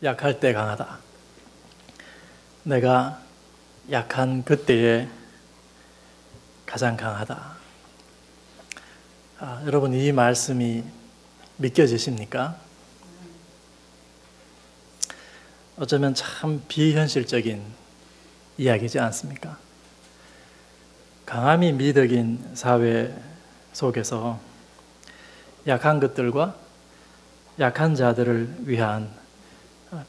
약할 때 강하다. 내가 약한 그때에 가장 강하다. 여러분, 이 말씀이 믿겨지십니까? 어쩌면 참 비현실적인 이야기지 않습니까? 강함이 미덕인 사회 속에서 약한 것들과 약한 자들을 위한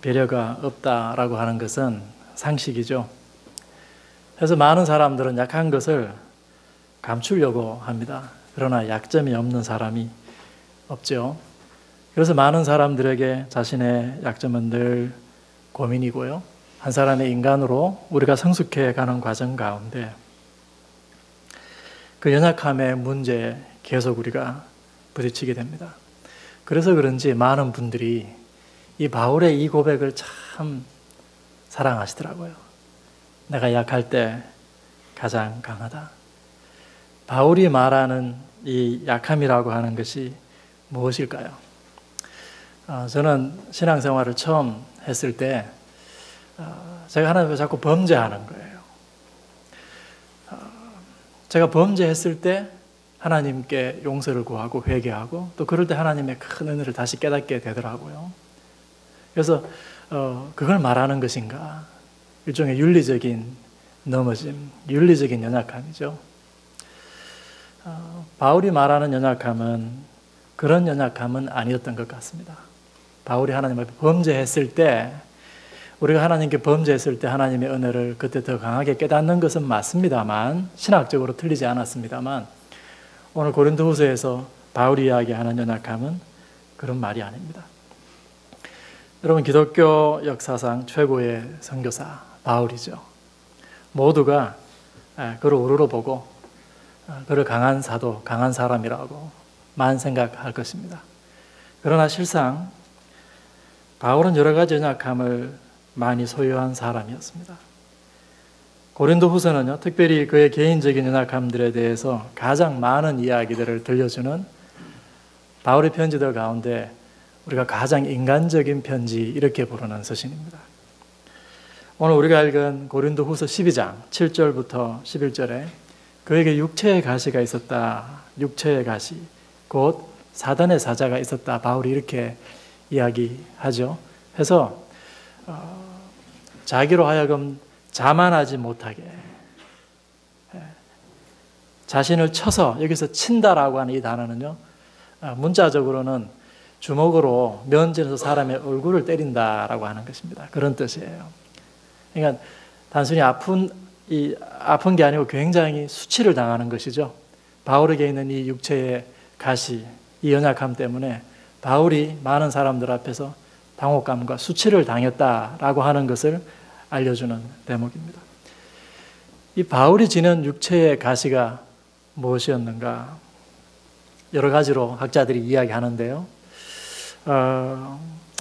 배려가 없다라고 하는 것은 상식이죠. 그래서 많은 사람들은 약한 것을 감추려고 합니다. 그러나 약점이 없는 사람이 없죠. 그래서 많은 사람들에게 자신의 약점은 늘 고민이고요. 한 사람의 인간으로 우리가 성숙해 가는 과정 가운데 그 연약함의 문제에 계속 우리가 부딪히게 됩니다. 그래서 그런지 많은 분들이 이 바울의 이 고백을 참 사랑하시더라고요. 내가 약할 때 가장 강하다. 바울이 말하는 이 약함이라고 하는 것이 무엇일까요? 저는 신앙생활을 처음 했을 때 제가 하나님을 자꾸 범죄하는 거예요. 제가 범죄했을 때 하나님께 용서를 구하고 회개하고 또 그럴 때 하나님의 큰 은혜를 다시 깨닫게 되더라고요. 그래서 그걸 말하는 것인가? 일종의 윤리적인 넘어짐, 윤리적인 연약함이죠. 바울이 말하는 연약함은 그런 연약함은 아니었던 것 같습니다. 바울이 하나님 앞에 범죄했을 때, 우리가 하나님께 범죄했을 때 하나님의 은혜를 그때 더 강하게 깨닫는 것은 맞습니다만, 신학적으로 틀리지 않았습니다만, 오늘 고린도후서에서 바울이 이야기하는 연약함은 그런 말이 아닙니다. 여러분, 기독교 역사상 최고의 선교사 바울이죠. 모두가 그를 우러러 보고 그를 강한 사도, 강한 사람이라고만 생각할 것입니다. 그러나 실상 바울은 여러 가지 연약함을 많이 소유한 사람이었습니다. 고린도후서는요, 특별히 그의 개인적인 연약함들에 대해서 가장 많은 이야기들을 들려주는 바울의 편지들 가운데 우리가 가장 인간적인 편지 이렇게 부르는 서신입니다. 오늘 우리가 읽은 고린도후서 12장 7절부터 11절에 그에게 육체의 가시가 있었다. 육체의 가시, 곧 사단의 사자가 있었다. 바울이 이렇게 이야기하죠. 해서 자기로 하여금 자만하지 못하게 자신을 쳐서, 여기서 친다라고 하는 이 단어는요, 문자적으로는 주먹으로 면질해서 사람의 얼굴을 때린다라고 하는 것입니다. 그런 뜻이에요. 그러니까 단순히 아픈 게 아니고 굉장히 수치를 당하는 것이죠. 바울에게 있는 이 육체의 가시, 이 연약함 때문에 바울이 많은 사람들 앞에서 당혹감과 수치를 당했다라고 하는 것을 알려주는 대목입니다. 이 바울이 지닌 육체의 가시가 무엇이었는가? 여러 가지로 학자들이 이야기하는데요.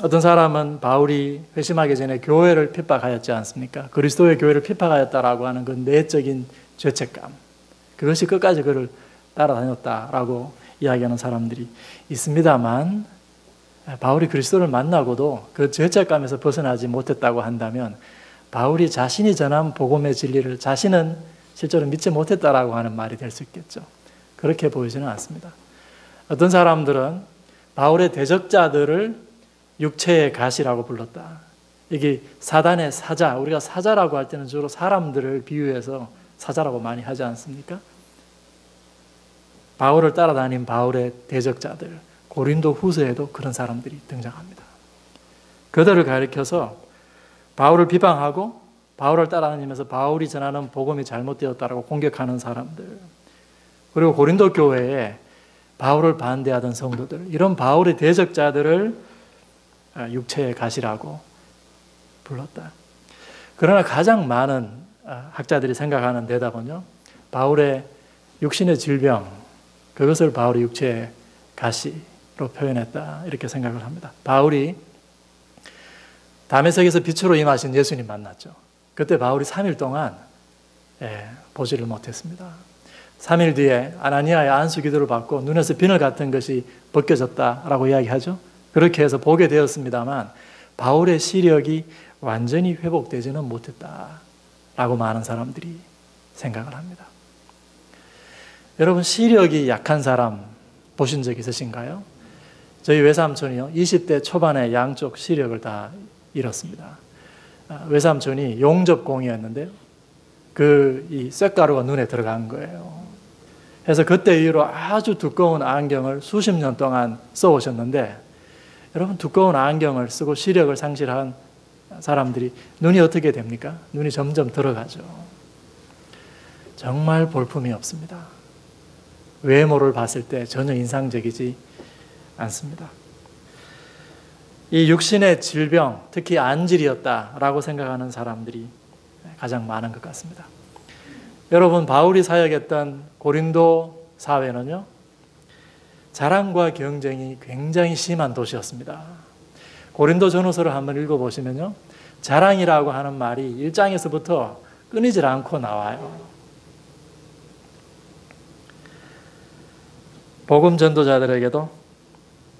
어떤 사람은 바울이 회심하기 전에 교회를 핍박하였지 않습니까? 그리스도의 교회를 핍박하였다라고 하는 그 내적인 죄책감, 그것이 끝까지 그를 따라다녔다라고 이야기하는 사람들이 있습니다만, 바울이 그리스도를 만나고도 그 죄책감에서 벗어나지 못했다고 한다면 바울이 자신이 전한 복음의 진리를 자신은 실제로 믿지 못했다라고 하는 말이 될 수 있겠죠. 그렇게 보이지는 않습니다. 어떤 사람들은 바울의 대적자들을 육체의 가시라고 불렀다. 이게 사단의 사자, 우리가 사자라고 할 때는 주로 사람들을 비유해서 사자라고 많이 하지 않습니까? 바울을 따라다닌 바울의 대적자들, 고린도 후서에도 그런 사람들이 등장합니다. 그들을 가리켜서 바울을 비방하고 바울을 따라다니면서 바울이 전하는 복음이 잘못되었다라고 공격하는 사람들, 그리고 고린도 교회에 바울을 반대하던 성도들, 이런 바울의 대적자들을 육체의 가시라고 불렀다. 그러나 가장 많은 학자들이 생각하는 대답은요, 바울의 육신의 질병, 그것을 바울의 육체의 가시로 표현했다, 이렇게 생각을 합니다. 바울이 다메섹에서 빛으로 임하신 예수님 만났죠. 그때 바울이 3일 동안 보지를 못했습니다. 3일 뒤에 아나니아의 안수 기도를 받고 눈에서 비늘 같은 것이 벗겨졌다라고 이야기하죠. 그렇게 해서 보게 되었습니다만 바울의 시력이 완전히 회복되지는 못했다라고 많은 사람들이 생각을 합니다. 여러분, 시력이 약한 사람 보신 적 있으신가요? 저희 외삼촌이요, 20대 초반에 양쪽 시력을 다 잃었습니다. 외삼촌이 용접공이었는데요, 이 쇳가루가 눈에 들어간 거예요. 그래서 그때 이후로 아주 두꺼운 안경을 수십 년 동안 써오셨는데, 여러분, 두꺼운 안경을 쓰고 시력을 상실한 사람들이 눈이 어떻게 됩니까? 눈이 점점 들어가죠. 정말 볼품이 없습니다. 외모를 봤을 때 전혀 인상적이지 않습니다. 이 육신의 질병, 특히 안질이었다라고 생각하는 사람들이 가장 많은 것 같습니다. 여러분, 바울이 사역했던 고린도 사회는요, 자랑과 경쟁이 굉장히 심한 도시였습니다. 고린도 전후서를 한번 읽어보시면요, 자랑이라고 하는 말이 1장에서부터 끊이질 않고 나와요. 복음 전도자들에게도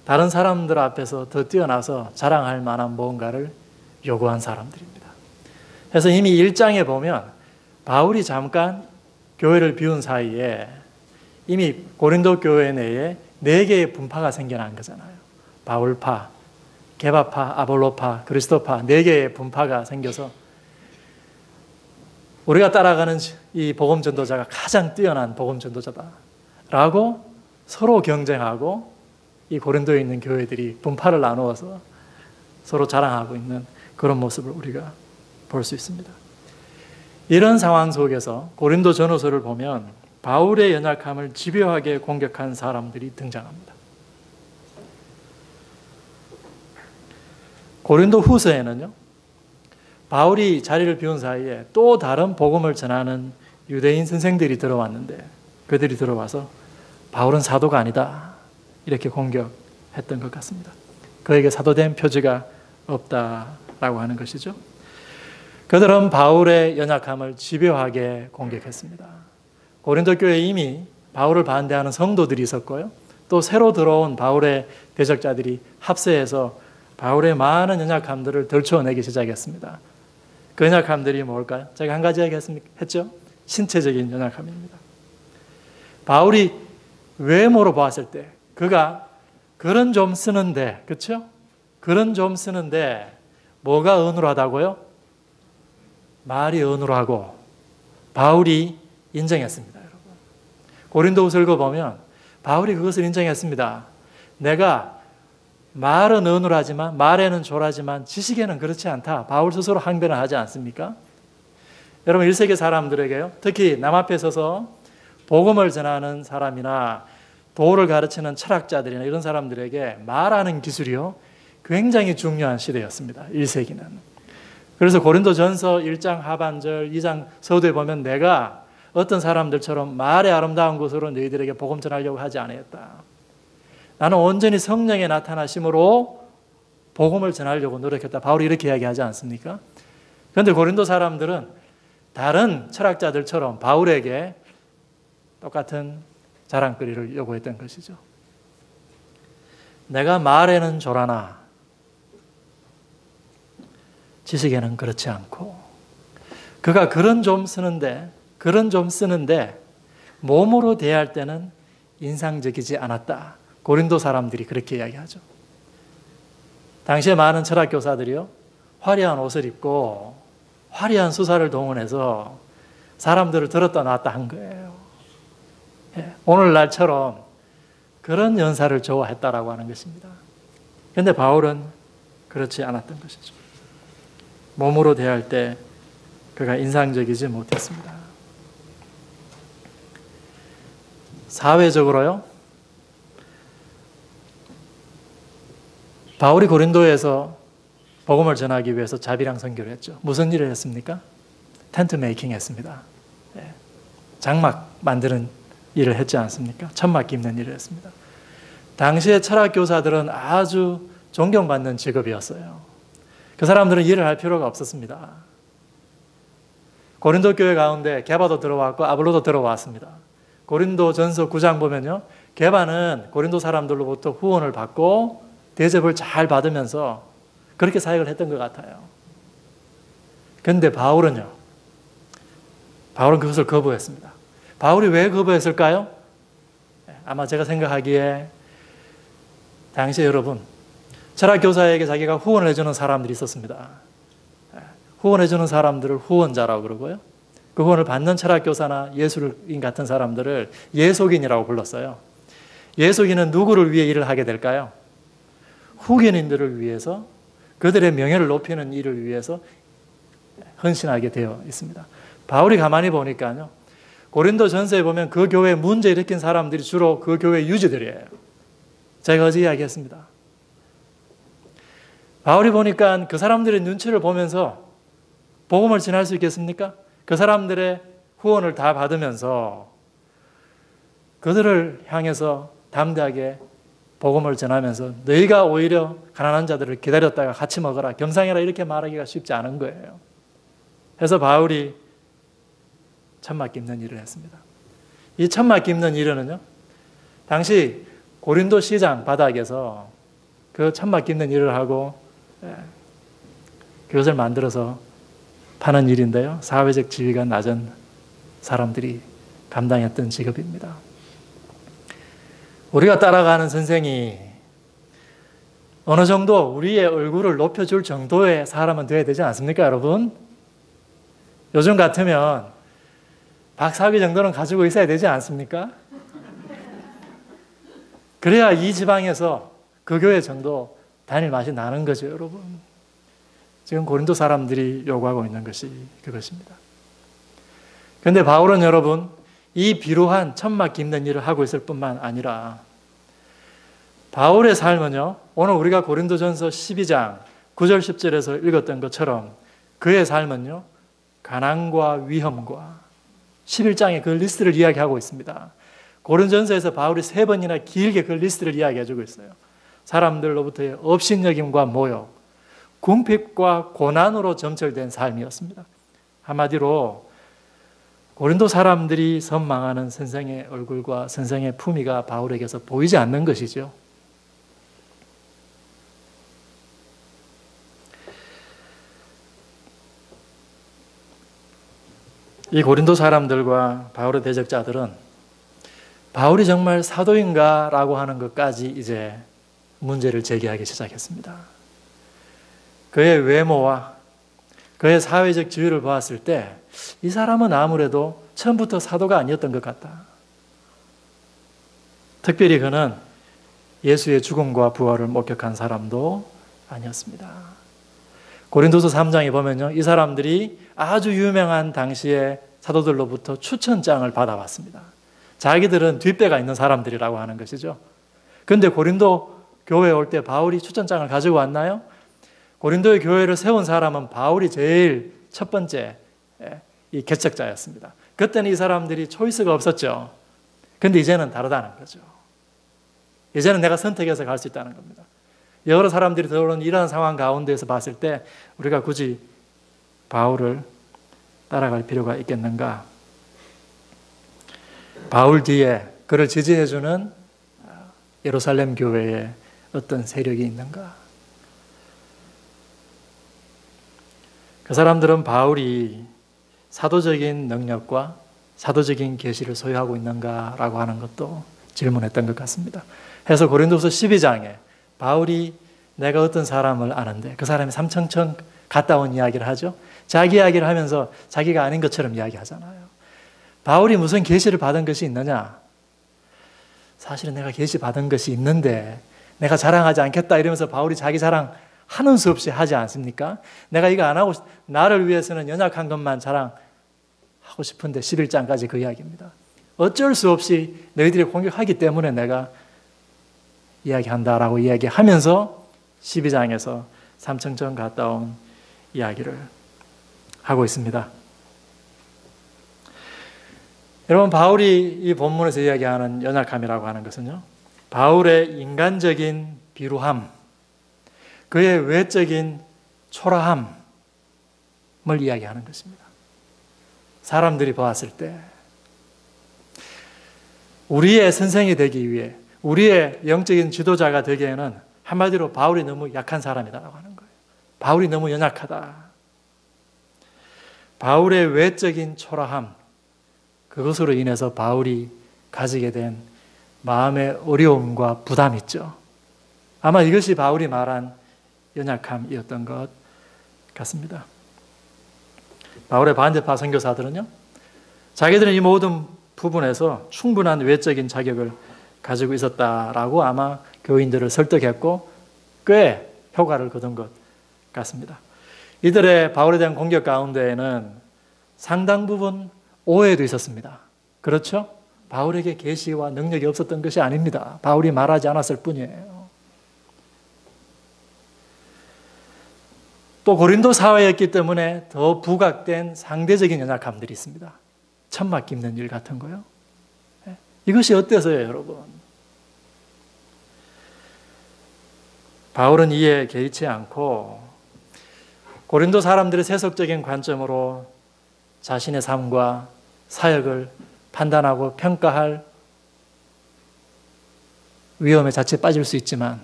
다른 사람들 앞에서 더 뛰어나서 자랑할 만한 무언가를 요구한 사람들입니다. 그래서 이미 1장에 보면 바울이 잠깐 교회를 비운 사이에 이미 고린도 교회 내에 4개의 분파가 생겨난 거잖아요. 바울파, 게바파, 아볼로파, 그리스도파 4개의 분파가 생겨서 우리가 따라가는 이 복음 전도자가 가장 뛰어난 복음 전도자다라고 서로 경쟁하고 이 고린도에 있는 교회들이 분파를 나누어서 서로 자랑하고 있는 그런 모습을 우리가 볼 수 있습니다. 이런 상황 속에서 고린도 전후서를 보면 바울의 연약함을 집요하게 공격한 사람들이 등장합니다. 고린도 후서에는요, 바울이 자리를 비운 사이에 또 다른 복음을 전하는 유대인 선생들이 들어왔는데, 그들이 들어와서 바울은 사도가 아니다 이렇게 공격했던 것 같습니다. 그에게 사도된 표지가 없다라고 하는 것이죠. 그들은 바울의 연약함을 집요하게 공격했습니다. 고린도 교회에 이미 바울을 반대하는 성도들이 있었고요, 또 새로 들어온 바울의 대적자들이 합세해서 바울의 많은 연약함들을 덜쳐내기 시작했습니다. 그 연약함들이 뭘까요? 제가 한 가지 얘기했죠? 신체적인 연약함입니다. 바울이 외모로 보았을 때 그가 글은 좀 쓰는데, 그렇죠? 글은 좀 쓰는데 뭐가 어눌하다고요? 말이 어눌하고 바울이 인정했습니다. 여러분, 고린도후서 읽어보면 바울이 그것을 인정했습니다. 내가 말은 어눌하지만, 말에는 조라지만 지식에는 그렇지 않다. 바울 스스로 항변을 하지 않습니까? 여러분, 1세기 사람들에게요, 특히 남 앞에 서서 복음을 전하는 사람이나 도를 가르치는 철학자들이나 이런 사람들에게 말하는 기술이요, 굉장히 중요한 시대였습니다. 1세기는. 그래서 고린도전서 1장 하반절, 2장 서두에 보면 내가 어떤 사람들처럼 말의 아름다운 것으로 너희들에게 복음 전하려고 하지 않았다. 나는 온전히 성령의 나타나심으로 복음을 전하려고 노력했다. 바울이 이렇게 이야기하지 않습니까? 그런데 고린도 사람들은 다른 철학자들처럼 바울에게 똑같은 자랑거리를 요구했던 것이죠. 내가 말에는 조라나 지식에는 그렇지 않고, 그가 글은 좀 쓰는데 몸으로 대할 때는 인상적이지 않았다. 고린도 사람들이 그렇게 이야기하죠. 당시에 많은 철학 교사들이요, 화려한 옷을 입고 화려한 수사를 동원해서 사람들을 들었다 놨다 한 거예요. 오늘날처럼 그런 연사를 좋아했다라고 하는 것입니다. 그런데 바울은 그렇지 않았던 것이죠. 몸으로 대할 때 그가 인상적이지 못했습니다. 사회적으로요, 바울이 고린도에서 복음을 전하기 위해서 자비랑 선교를 했죠. 무슨 일을 했습니까? 텐트 메이킹 했습니다. 장막 만드는 일을 했지 않습니까? 천막 입는 일을 했습니다. 당시의 철학 교사들은 아주 존경받는 직업이었어요. 그 사람들은 일을 할 필요가 없었습니다. 고린도 교회 가운데 게바도 들어왔고 아볼로도 들어왔습니다. 고린도 전서 9장 보면요, 게바는 고린도 사람들로부터 후원을 받고 대접을 잘 받으면서 그렇게 사역을 했던 것 같아요. 그런데 바울은 그것을 거부했습니다. 바울이 왜 거부했을까요? 아마 제가 생각하기에 당시 여러분, 철학교사에게 자기가 후원을 해주는 사람들이 있었습니다. 후원해주는 사람들을 후원자라고 그러고요. 그 후원을 받는 철학교사나 예술인 같은 사람들을 예속인이라고 불렀어요. 예속인은 누구를 위해 일을 하게 될까요? 후견인들을 위해서, 그들의 명예를 높이는 일을 위해서 헌신하게 되어 있습니다. 바울이 가만히 보니까요, 고린도 전서에 보면 그 교회에 문제 일으킨 사람들이 주로 그 교회 유지들이에요. 제가 어제 이야기했습니다. 바울이 보니까 그 사람들의 눈치를 보면서 복음을 전할 수 있겠습니까? 그 사람들의 후원을 다 받으면서 그들을 향해서 담대하게 복음을 전하면서 너희가 오히려 가난한 자들을 기다렸다가 같이 먹어라, 겸상해라, 이렇게 말하기가 쉽지 않은 거예요. 그래서 바울이 천막 깁는 일을 했습니다. 이 천막 깁는 일은요, 당시 고린도 시장 바닥에서 그 천막 깁는 일을 하고 그것을 만들어서 파는 일인데요, 사회적 지위가 낮은 사람들이 감당했던 직업입니다. 우리가 따라가는 선생이 어느 정도 우리의 얼굴을 높여줄 정도의 사람은 되어야 되지 않습니까, 여러분? 요즘 같으면 박사학위 정도는 가지고 있어야 되지 않습니까? 그래야 이 지방에서 그 교회 정도 다닐 맛이 나는 거죠, 여러분. 지금 고린도 사람들이 요구하고 있는 것이 그것입니다. 그런데 바울은 여러분, 이 비루한 천막 깁는 일을 하고 있을 뿐만 아니라 바울의 삶은요, 오늘 우리가 고린도전서 12장 9절 10절에서 읽었던 것처럼 그의 삶은요, 가난과 위험과 11장에 그 리스트를 이야기하고 있습니다. 고린도전서에서 바울이 3번이나 길게 그 리스트를 이야기해주고 있어요. 사람들로부터의 업신여김과 모욕, 궁핍과 고난으로 점철된 삶이었습니다. 한마디로 고린도 사람들이 선망하는 선생의 얼굴과 선생의 품위가 바울에게서 보이지 않는 것이죠. 이 고린도 사람들과 바울의 대적자들은 바울이 정말 사도인가? 라고 하는 것까지 이제 문제를 제기하기 시작했습니다. 그의 외모와 그의 사회적 지위를 보았을 때 이 사람은 아무래도 처음부터 사도가 아니었던 것 같다. 특별히 그는 예수의 죽음과 부활을 목격한 사람도 아니었습니다. 고린도서 3장에 보면요, 이 사람들이 아주 유명한 당시의 사도들로부터 추천장을 받아왔습니다. 자기들은 뒷배가 있는 사람들이라고 하는 것이죠. 그런데 고린도 교회에 올 때 바울이 추천장을 가지고 왔나요? 고린도의 교회를 세운 사람은 바울이 제일 첫 번째 이 개척자였습니다. 그때는 이 사람들이 초이스가 없었죠. 그런데 이제는 다르다는 거죠. 이제는 내가 선택해서 갈 수 있다는 겁니다. 여러 사람들이 들어오는 이러한 상황 가운데에서 봤을 때 우리가 굳이 바울을 따라갈 필요가 있겠는가? 바울 뒤에 그를 지지해주는 예루살렘 교회에 어떤 세력이 있는가? 그 사람들은 바울이 사도적인 능력과 사도적인 계시를 소유하고 있는가라고 하는 것도 질문했던 것 같습니다. 해서 고린도서 12장에 바울이 내가 어떤 사람을 아는데 그 사람이 삼청천 갔다 온 이야기를 하죠. 자기 이야기를 하면서 자기가 아닌 것처럼 이야기하잖아요. 바울이 무슨 계시를 받은 것이 있느냐? 사실은 내가 계시 받은 것이 있는데 내가 자랑하지 않겠다 이러면서 바울이 자기 자랑 하는 수 없이 하지 않습니까? 내가 이거 안 하고 나를 위해서는 연약한 것만 자랑하고 싶은데 11장까지 그 이야기입니다. 어쩔 수 없이 너희들이 공격하기 때문에 내가 이야기한다라고 이야기하면서 12장에서 삼청천 갔다 온 이야기를 하고 있습니다. 여러분, 바울이 이 본문에서 이야기하는 연약함이라고 하는 것은요, 바울의 인간적인 비루함, 그의 외적인 초라함을 이야기하는 것입니다. 사람들이 보았을 때 우리의 선생이 되기 위해, 우리의 영적인 지도자가 되기에는 한마디로 바울이 너무 약한 사람이다라고 하는 거예요. 바울이 너무 연약하다. 바울의 외적인 초라함, 그것으로 인해서 바울이 가지게 된 마음의 어려움과 부담이 있죠. 아마 이것이 바울이 말한 연약함이었던 것 같습니다. 바울의 반대파 선교사들은요, 자기들은 이 모든 부분에서 충분한 외적인 자격을 가지고 있었다라고 아마 교인들을 설득했고 꽤 효과를 거둔 것 같습니다. 이들의 바울에 대한 공격 가운데에는 상당 부분 오해도 있었습니다. 그렇죠? 바울에게 계시와 능력이 없었던 것이 아닙니다. 바울이 말하지 않았을 뿐이에요. 또 고린도 사회였기 때문에 더 부각된 상대적인 연약함들이 있습니다. 천막 깁는 일 같은 거요. 이것이 어때서요, 여러분? 바울은 이에 개의치 않고 고린도 사람들의 세속적인 관점으로 자신의 삶과 사역을 판단하고 평가할 위험에 자칫 빠질 수 있지만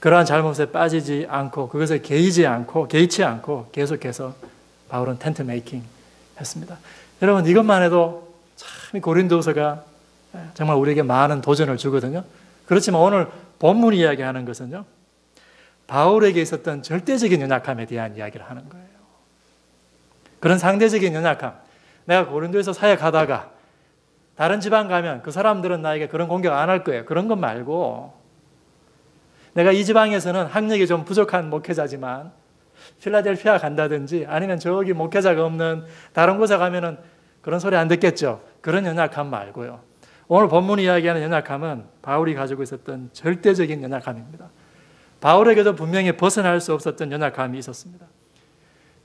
그러한 잘못에 빠지지 않고 그것에 개의치 않고 계속해서 바울은 텐트 메이킹 했습니다. 여러분, 이것만 해도 참 고린도서가 정말 우리에게 많은 도전을 주거든요. 그렇지만 오늘 본문 이야기하는 것은요, 바울에게 있었던 절대적인 연약함에 대한 이야기를 하는 거예요. 그런 상대적인 연약함, 내가 고린도에서 사역하다가 다른 지방 가면 그 사람들은 나에게 그런 공격 안 할 거예요. 그런 것 말고 내가 이 지방에서는 학력이 좀 부족한 목회자지만 필라델피아 간다든지 아니면 저기 목회자가 없는 다른 곳에 가면은 그런 소리 안 듣겠죠. 그런 연약함 말고요. 오늘 본문이 이야기하는 연약함은 바울이 가지고 있었던 절대적인 연약함입니다. 바울에게도 분명히 벗어날 수 없었던 연약함이 있었습니다.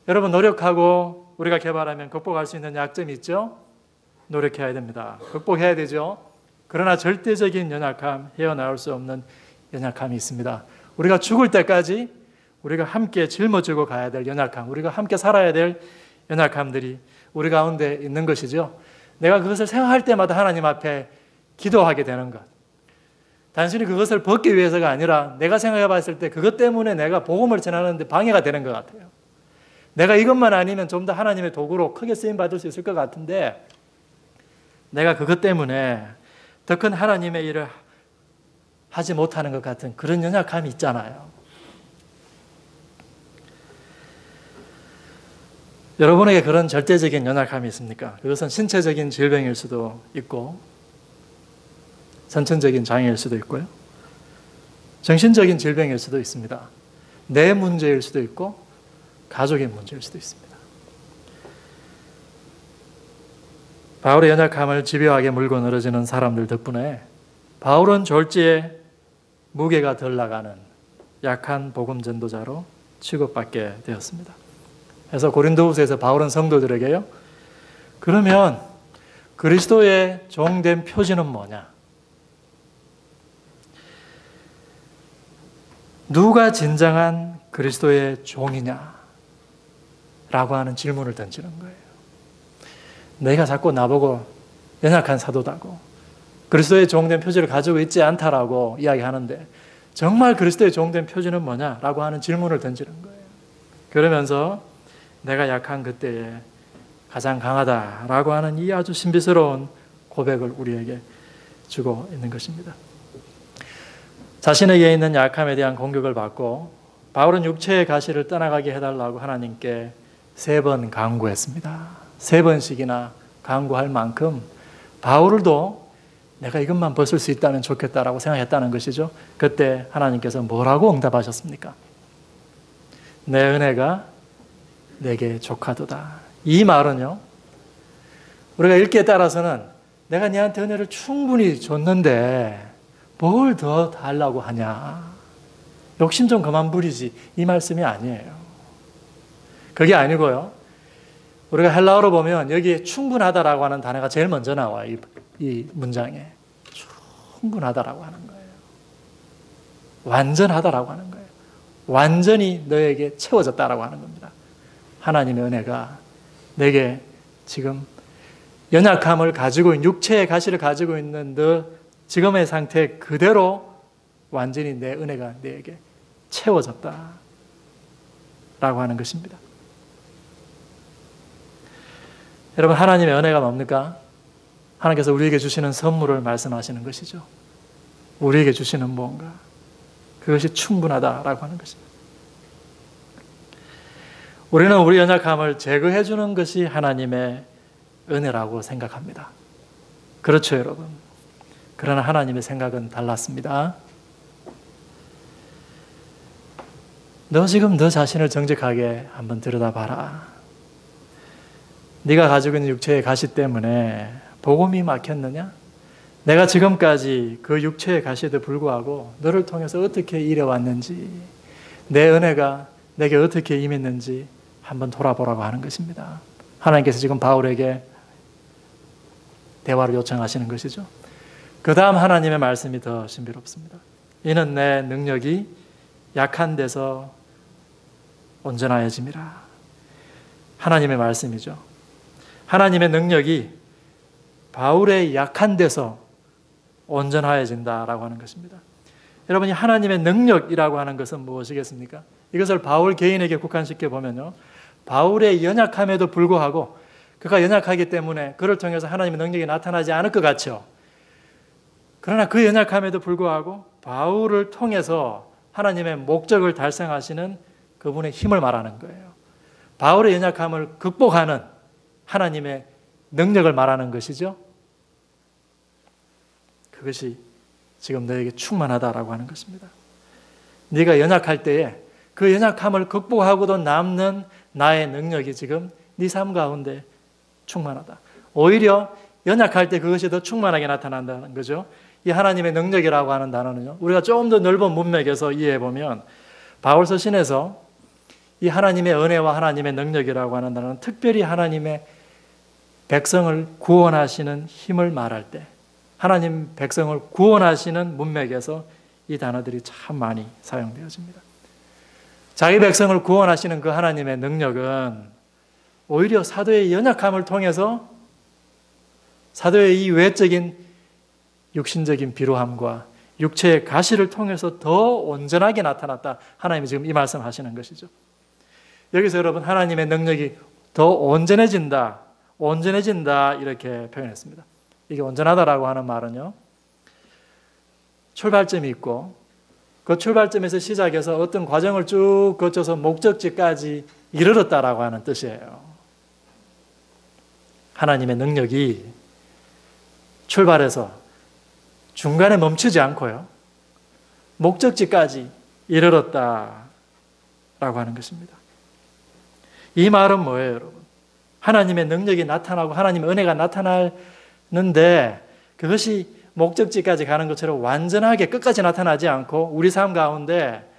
여러분, 노력하고 우리가 개발하면 극복할 수 있는 약점이 있죠? 노력해야 됩니다. 극복해야 되죠? 그러나 절대적인 연약함, 헤어나올 수 없는 연약함이 있습니다. 우리가 죽을 때까지 우리가 함께 짊어지고 가야 될 연약함, 우리가 함께 살아야 될 연약함들이 우리 가운데 있는 것이죠. 내가 그것을 생각할 때마다 하나님 앞에 기도하게 되는 것. 단순히 그것을 벗기 위해서가 아니라 내가 생각해 봤을 때 그것 때문에 내가 복음을 전하는데 방해가 되는 것 같아요. 내가 이것만 아니면 좀 더 하나님의 도구로 크게 쓰임받을 수 있을 것 같은데 내가 그것 때문에 더 큰 하나님의 일을 하지 못하는 것 같은 그런 연약함이 있잖아요. 여러분에게 그런 절대적인 연약함이 있습니까? 그것은 신체적인 질병일 수도 있고 선천적인 장애일 수도 있고요. 정신적인 질병일 수도 있습니다. 내 문제일 수도 있고 가족의 문제일 수도 있습니다. 바울의 연약함을 집요하게 물고 늘어지는 사람들 덕분에 바울은 졸지에 무게가 덜 나가는 약한 복음 전도자로 취급받게 되었습니다. 그래서 고린도후서에서 바울은 성도들에게요, 그러면 그리스도의 종된 표지는 뭐냐? 누가 진정한 그리스도의 종이냐? 라고 하는 질문을 던지는 거예요. 내가 자꾸 나보고 연약한 사도다고 그리스도의 종된 표지를 가지고 있지 않다라고 이야기하는데 정말 그리스도의 종된 표지는 뭐냐라고 하는 질문을 던지는 거예요. 그러면서 내가 약한 그때에 가장 강하다라고 하는 이 아주 신비스러운 고백을 우리에게 주고 있는 것입니다. 자신에게 있는 약함에 대한 공격을 받고 바울은 육체의 가시를 떠나가게 해달라고 하나님께 3번 간구했습니다. 3번씩이나 간구할 만큼 바울도 내가 이것만 벗을 수 있다면 좋겠다라고 생각했다는 것이죠. 그때 하나님께서 뭐라고 응답하셨습니까? 내 은혜가 내게 족하도다. 이 말은요, 우리가 읽기에 따라서는 내가 네한테 은혜를 충분히 줬는데 뭘 더 달라고 하냐, 욕심 좀 그만 부리지, 이 말씀이 아니에요. 그게 아니고요, 우리가 헬라어로 보면 여기에 충분하다라고 하는 단어가 제일 먼저 나와요. 이 문장에 충분하다라고 하는 거예요. 완전하다라고 하는 거예요. 완전히 너에게 채워졌다라고 하는 겁니다. 하나님의 은혜가 내게 지금 연약함을 가지고 있는, 육체의 가시를 가지고 있는 너 지금의 상태 그대로 완전히 내 은혜가 내게 채워졌다. 하는 것입니다. 여러분, 하나님의 은혜가 뭡니까? 하나님께서 우리에게 주시는 선물을 말씀하시는 것이죠. 우리에게 주시는 무언가, 그것이 충분하다라고 하는 것입니다. 우리는 우리 연약함을 제거해 주는 것이 하나님의 은혜라고 생각합니다. 그렇죠, 여러분. 그러나 하나님의 생각은 달랐습니다. 너 지금 너 자신을 정직하게 한번 들여다봐라. 네가 가지고 있는 육체의 가시 때문에 복음이 막혔느냐? 내가 지금까지 그 육체의 가시에도 불구하고 너를 통해서 어떻게 일해왔는지, 내 은혜가 내게 어떻게 임했는지 한번 돌아보라고 하는 것입니다. 하나님께서 지금 바울에게 대화를 요청하시는 것이죠. 그 다음 하나님의 말씀이 더 신비롭습니다. 이는 내 능력이 약한 데서 온전하여짐이라. 하나님의 말씀이죠. 하나님의 능력이 바울의 약한 데서 온전하여진다라고 하는 것입니다. 여러분이 하나님의 능력이라고 하는 것은 무엇이겠습니까? 이것을 바울 개인에게 국한시켜 보면요, 바울의 연약함에도 불구하고 그가 연약하기 때문에 그를 통해서 하나님의 능력이 나타나지 않을 것 같죠. 그러나 그 연약함에도 불구하고 바울을 통해서 하나님의 목적을 달성하시는 그분의 힘을 말하는 거예요. 바울의 연약함을 극복하는 하나님의 능력을 말하는 것이죠. 그것이 지금 너에게 충만하다라고 하는 것입니다. 네가 연약할 때에 그 연약함을 극복하고도 남는 나의 능력이 지금 네 삶 가운데 충만하다. 오히려 연약할 때 그것이 더 충만하게 나타난다는 거죠. 이 하나님의 능력이라고 하는 단어는요, 우리가 조금 더 넓은 문맥에서 이해해 보면 바울 서신에서 이 하나님의 은혜와 하나님의 능력이라고 하는 단어는 특별히 하나님의 백성을 구원하시는 힘을 말할 때, 하나님 백성을 구원하시는 문맥에서 이 단어들이 참 많이 사용되어집니다. 자기 백성을 구원하시는 그 하나님의 능력은 오히려 사도의 연약함을 통해서 사도의 이 외적인 육신적인 비루함과 육체의 가시를 통해서 더 온전하게 나타났다. 하나님이 지금 이 말씀하시는 것이죠. 여기서 여러분, 하나님의 능력이 더 온전해진다 이렇게 표현했습니다. 이게 온전하다라고 하는 말은요, 출발점이 있고 그 출발점에서 시작해서 어떤 과정을 쭉 거쳐서 목적지까지 이르렀다라고 하는 뜻이에요. 하나님의 능력이 출발해서 중간에 멈추지 않고요, 목적지까지 이르렀다라고 하는 것입니다. 이 말은 뭐예요, 여러분? 하나님의 능력이 나타나고 하나님의 은혜가 나타나는데 그것이 목적지까지 가는 것처럼 완전하게 끝까지 나타나지 않고 우리 삶 가운데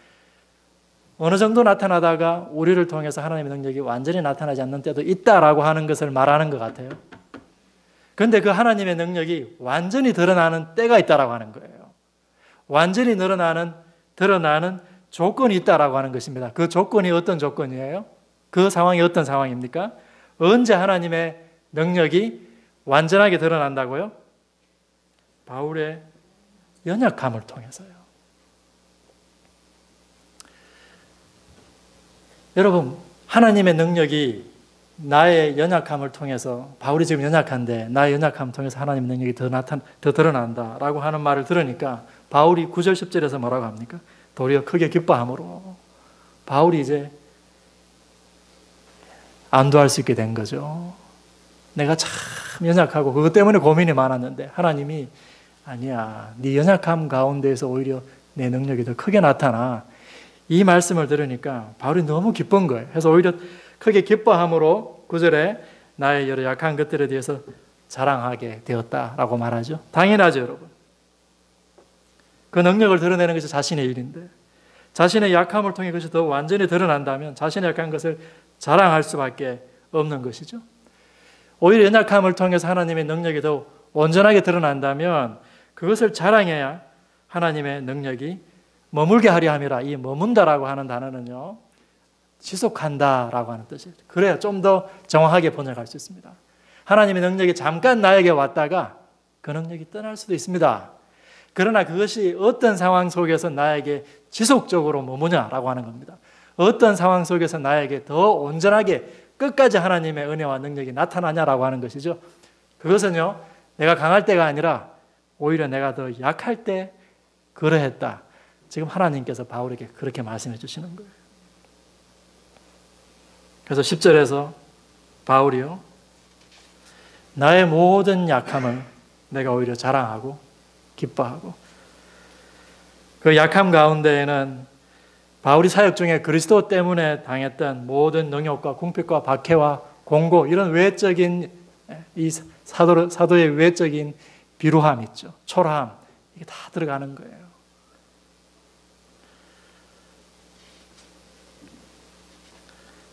어느 정도 나타나다가 우리를 통해서 하나님의 능력이 완전히 나타나지 않는 때도 있다라고 하는 것을 말하는 것 같아요. 그런데 그 하나님의 능력이 완전히 드러나는 때가 있다라고 하는 거예요. 완전히 드러나는 조건이 있다라고 하는 것입니다. 그 조건이 어떤 조건이에요? 그 상황이 어떤 상황입니까? 언제 하나님의 능력이 완전하게 드러난다고요? 바울의 연약함을 통해서요. 여러분, 하나님의 능력이 나의 연약함을 통해서, 바울이 지금 연약한데 나의 연약함을 통해서 하나님의 능력이 더 드러난다라고 하는 말을 들으니까 바울이 9절 10절에서 뭐라고 합니까? 도리어 크게 기뻐함으로 바울이 이제 안도할 수 있게 된 거죠. 내가 참 연약하고 그것 때문에 고민이 많았는데 하나님이 아니야, 네 연약함 가운데에서 오히려 내 능력이 더 크게 나타나. 이 말씀을 들으니까 바울이 너무 기쁜 거예요. 그래서 오히려 크게 기뻐함으로 9절에 나의 여러 약한 것들에 대해서 자랑하게 되었다라고 말하죠. 당연하죠, 여러분. 그 능력을 드러내는 것이 자신의 일인데 자신의 약함을 통해 그것이 더 완전히 드러난다면 자신의 약한 것을 자랑할 수밖에 없는 것이죠. 오히려 연약함을 통해서 하나님의 능력이 더 온전하게 드러난다면 그것을 자랑해야 하나님의 능력이 머물게 하려 함이라. 이 머문다라고 하는 단어는요, 지속한다라고 하는 뜻이에요. 그래야 좀 더 정확하게 번역할 수 있습니다. 하나님의 능력이 잠깐 나에게 왔다가 그 능력이 떠날 수도 있습니다. 그러나 그것이 어떤 상황 속에서 나에게 지속적으로 머무냐라고 하는 겁니다. 어떤 상황 속에서 나에게 더 온전하게 끝까지 하나님의 은혜와 능력이 나타나냐라고 하는 것이죠. 그것은요, 내가 강할 때가 아니라 오히려 내가 더 약할 때 그러했다. 지금 하나님께서 바울에게 그렇게 말씀해 주시는 거예요. 그래서 10절에서 바울이요, 나의 모든 약함을 내가 오히려 자랑하고 기뻐하고, 그 약함 가운데에는 바울이 사역 중에 그리스도 때문에 당했던 모든 능욕과 궁핍과 박해와 공고, 이런 외적인 이 사도의 외적인 비루함 있죠. 초라함, 이게 다 들어가는 거예요.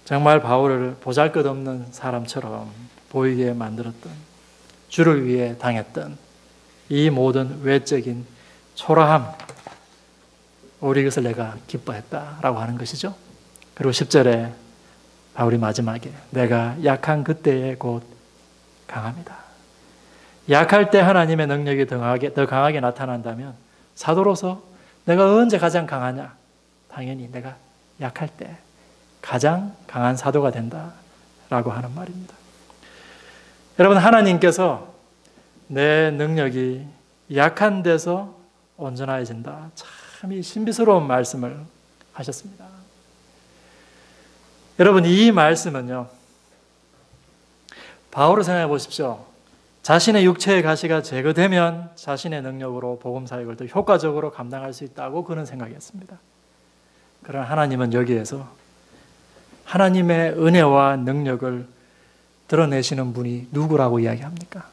정말 바울을 보잘것없는 사람처럼 보이게 만들었던, 주를 위해 당했던 이 모든 외적인 초라함, 오히려 이것을 내가 기뻐했다라고 하는 것이죠. 그리고 10절에 바울이 마지막에 내가 약한 그때에 곧 강합니다. 약할 때 하나님의 능력이 더 강하게 나타난다면 사도로서 내가 언제 가장 강하냐? 당연히 내가 약할 때 가장 강한 사도가 된다라고 하는 말입니다. 여러분, 하나님께서 내 능력이 약한 데서 온전해진다. 참 이 신비스러운 말씀을 하셨습니다. 여러분, 이 말씀은요, 바울을 생각해 보십시오. 자신의 육체의 가시가 제거되면 자신의 능력으로 복음 사역을 더 효과적으로 감당할 수 있다고 그는 생각했습니다. 그러나 하나님은 여기에서 하나님의 은혜와 능력을 드러내시는 분이 누구라고 이야기합니까?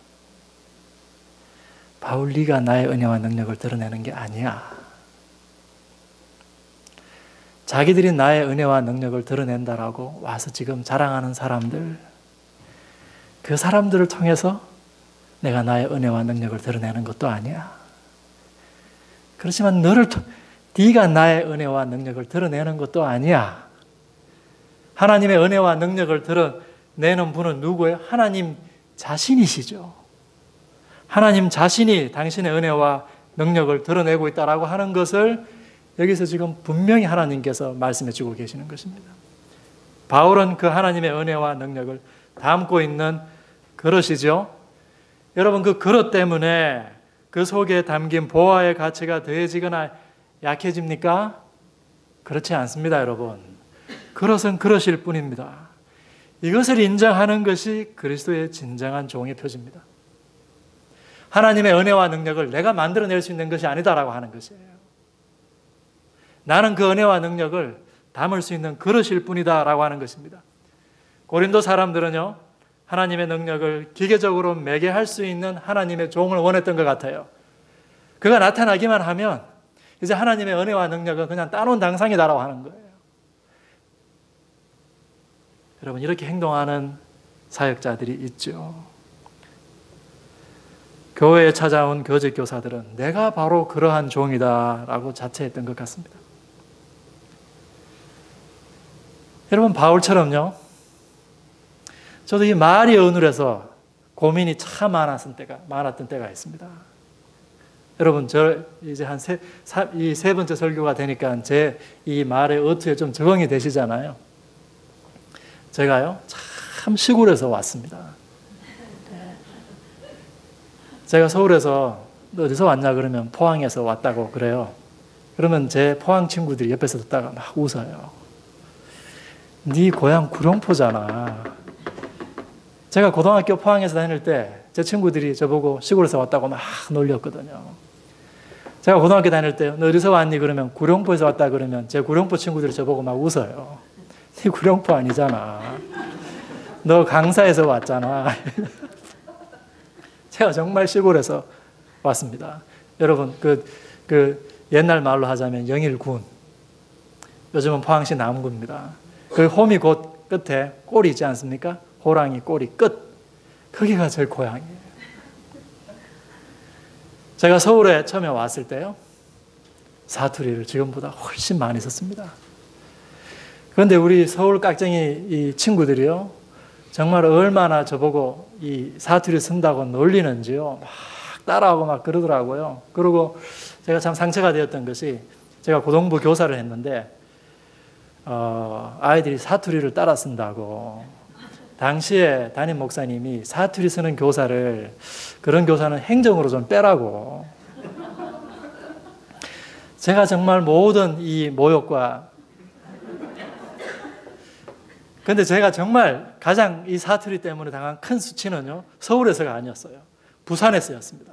바울, 네가 나의 은혜와 능력을 드러내는 게 아니야. 자기들이 나의 은혜와 능력을 드러낸다라고 와서 지금 자랑하는 사람들, 그 사람들을 통해서 내가 나의 은혜와 능력을 드러내는 것도 아니야. 그렇지만 네가 나의 은혜와 능력을 드러내는 것도 아니야. 하나님의 은혜와 능력을 드러내는 분은 누구예요? 하나님 자신이시죠. 하나님 자신이 당신의 은혜와 능력을 드러내고 있다라고 하는 것을 여기서 지금 분명히 하나님께서 말씀해 주고 계시는 것입니다. 바울은 그 하나님의 은혜와 능력을 담고 있는 그릇이죠. 여러분, 그 그릇 때문에 그 속에 담긴 보화의 가치가 더해지거나 약해집니까? 그렇지 않습니다, 여러분. 그릇은 그릇일 뿐입니다. 이것을 인정하는 것이 그리스도의 진정한 종의 표지입니다. 하나님의 은혜와 능력을 내가 만들어낼 수 있는 것이 아니다라고 하는 것이에요. 나는 그 은혜와 능력을 담을 수 있는 그릇일 뿐이다라고 하는 것입니다. 고린도 사람들은요, 하나님의 능력을 기계적으로 매개할 수 있는 하나님의 종을 원했던 것 같아요. 그가 나타나기만 하면 이제 하나님의 은혜와 능력은 그냥 따놓은 당상이다라고 하는 거예요. 여러분, 이렇게 행동하는 사역자들이 있죠. 교회에 찾아온 거짓 교사들은 내가 바로 그러한 종이다라고 자처했던 것 같습니다. 여러분, 바울처럼요, 저도 이 말이 어눌해서 고민이 참 많았던 때가 있습니다. 여러분, 저 이제 이 세 번째 설교가 되니까 제 이 말의 어투에 좀 적응이 되시잖아요. 제가요, 참 시골에서 왔습니다. 제가 서울에서 어디서 왔냐 그러면 포항에서 왔다고 그래요. 그러면 제 포항 친구들이 옆에서 듣다가 막 웃어요. 네 고향 구룡포잖아. 제가 고등학교 포항에서 다닐 때 제 친구들이 저보고 시골에서 왔다고 막 놀렸거든요. 제가 고등학교 다닐 때 너 어디서 왔니? 그러면 구룡포에서 왔다 그러면 제 구룡포 친구들이 저보고 막 웃어요. 네 구룡포 아니잖아. 너 강사에서 왔잖아. 제가 정말 시골에서 왔습니다. 여러분, 그 옛날 말로 하자면 영일군. 요즘은 포항시 남구입니다. 그 홈이 곧 끝에 꼬리 있지 않습니까? 호랑이 꼬리 끝. 거기가 제 고향이에요. 제가 서울에 처음에 왔을 때요, 사투리를 지금보다 훨씬 많이 썼습니다. 그런데 우리 서울 깍쟁이 이 친구들이요, 정말 얼마나 저보고 이 사투리 쓴다고 놀리는지요, 막 따라하고 막 그러더라고요. 그리고 제가 참 상처가 되었던 것이, 제가 고등부 교사를 했는데 아이들이 사투리를 따라 쓴다고. 당시에 담임 목사님이 사투리 쓰는 교사를, 그런 교사는 행정으로 좀 빼라고. 제가 정말 모든 이 모욕과, 근데 제가 정말 가장 이 사투리 때문에 당한 큰 수치는요, 서울에서가 아니었어요. 부산에서였습니다.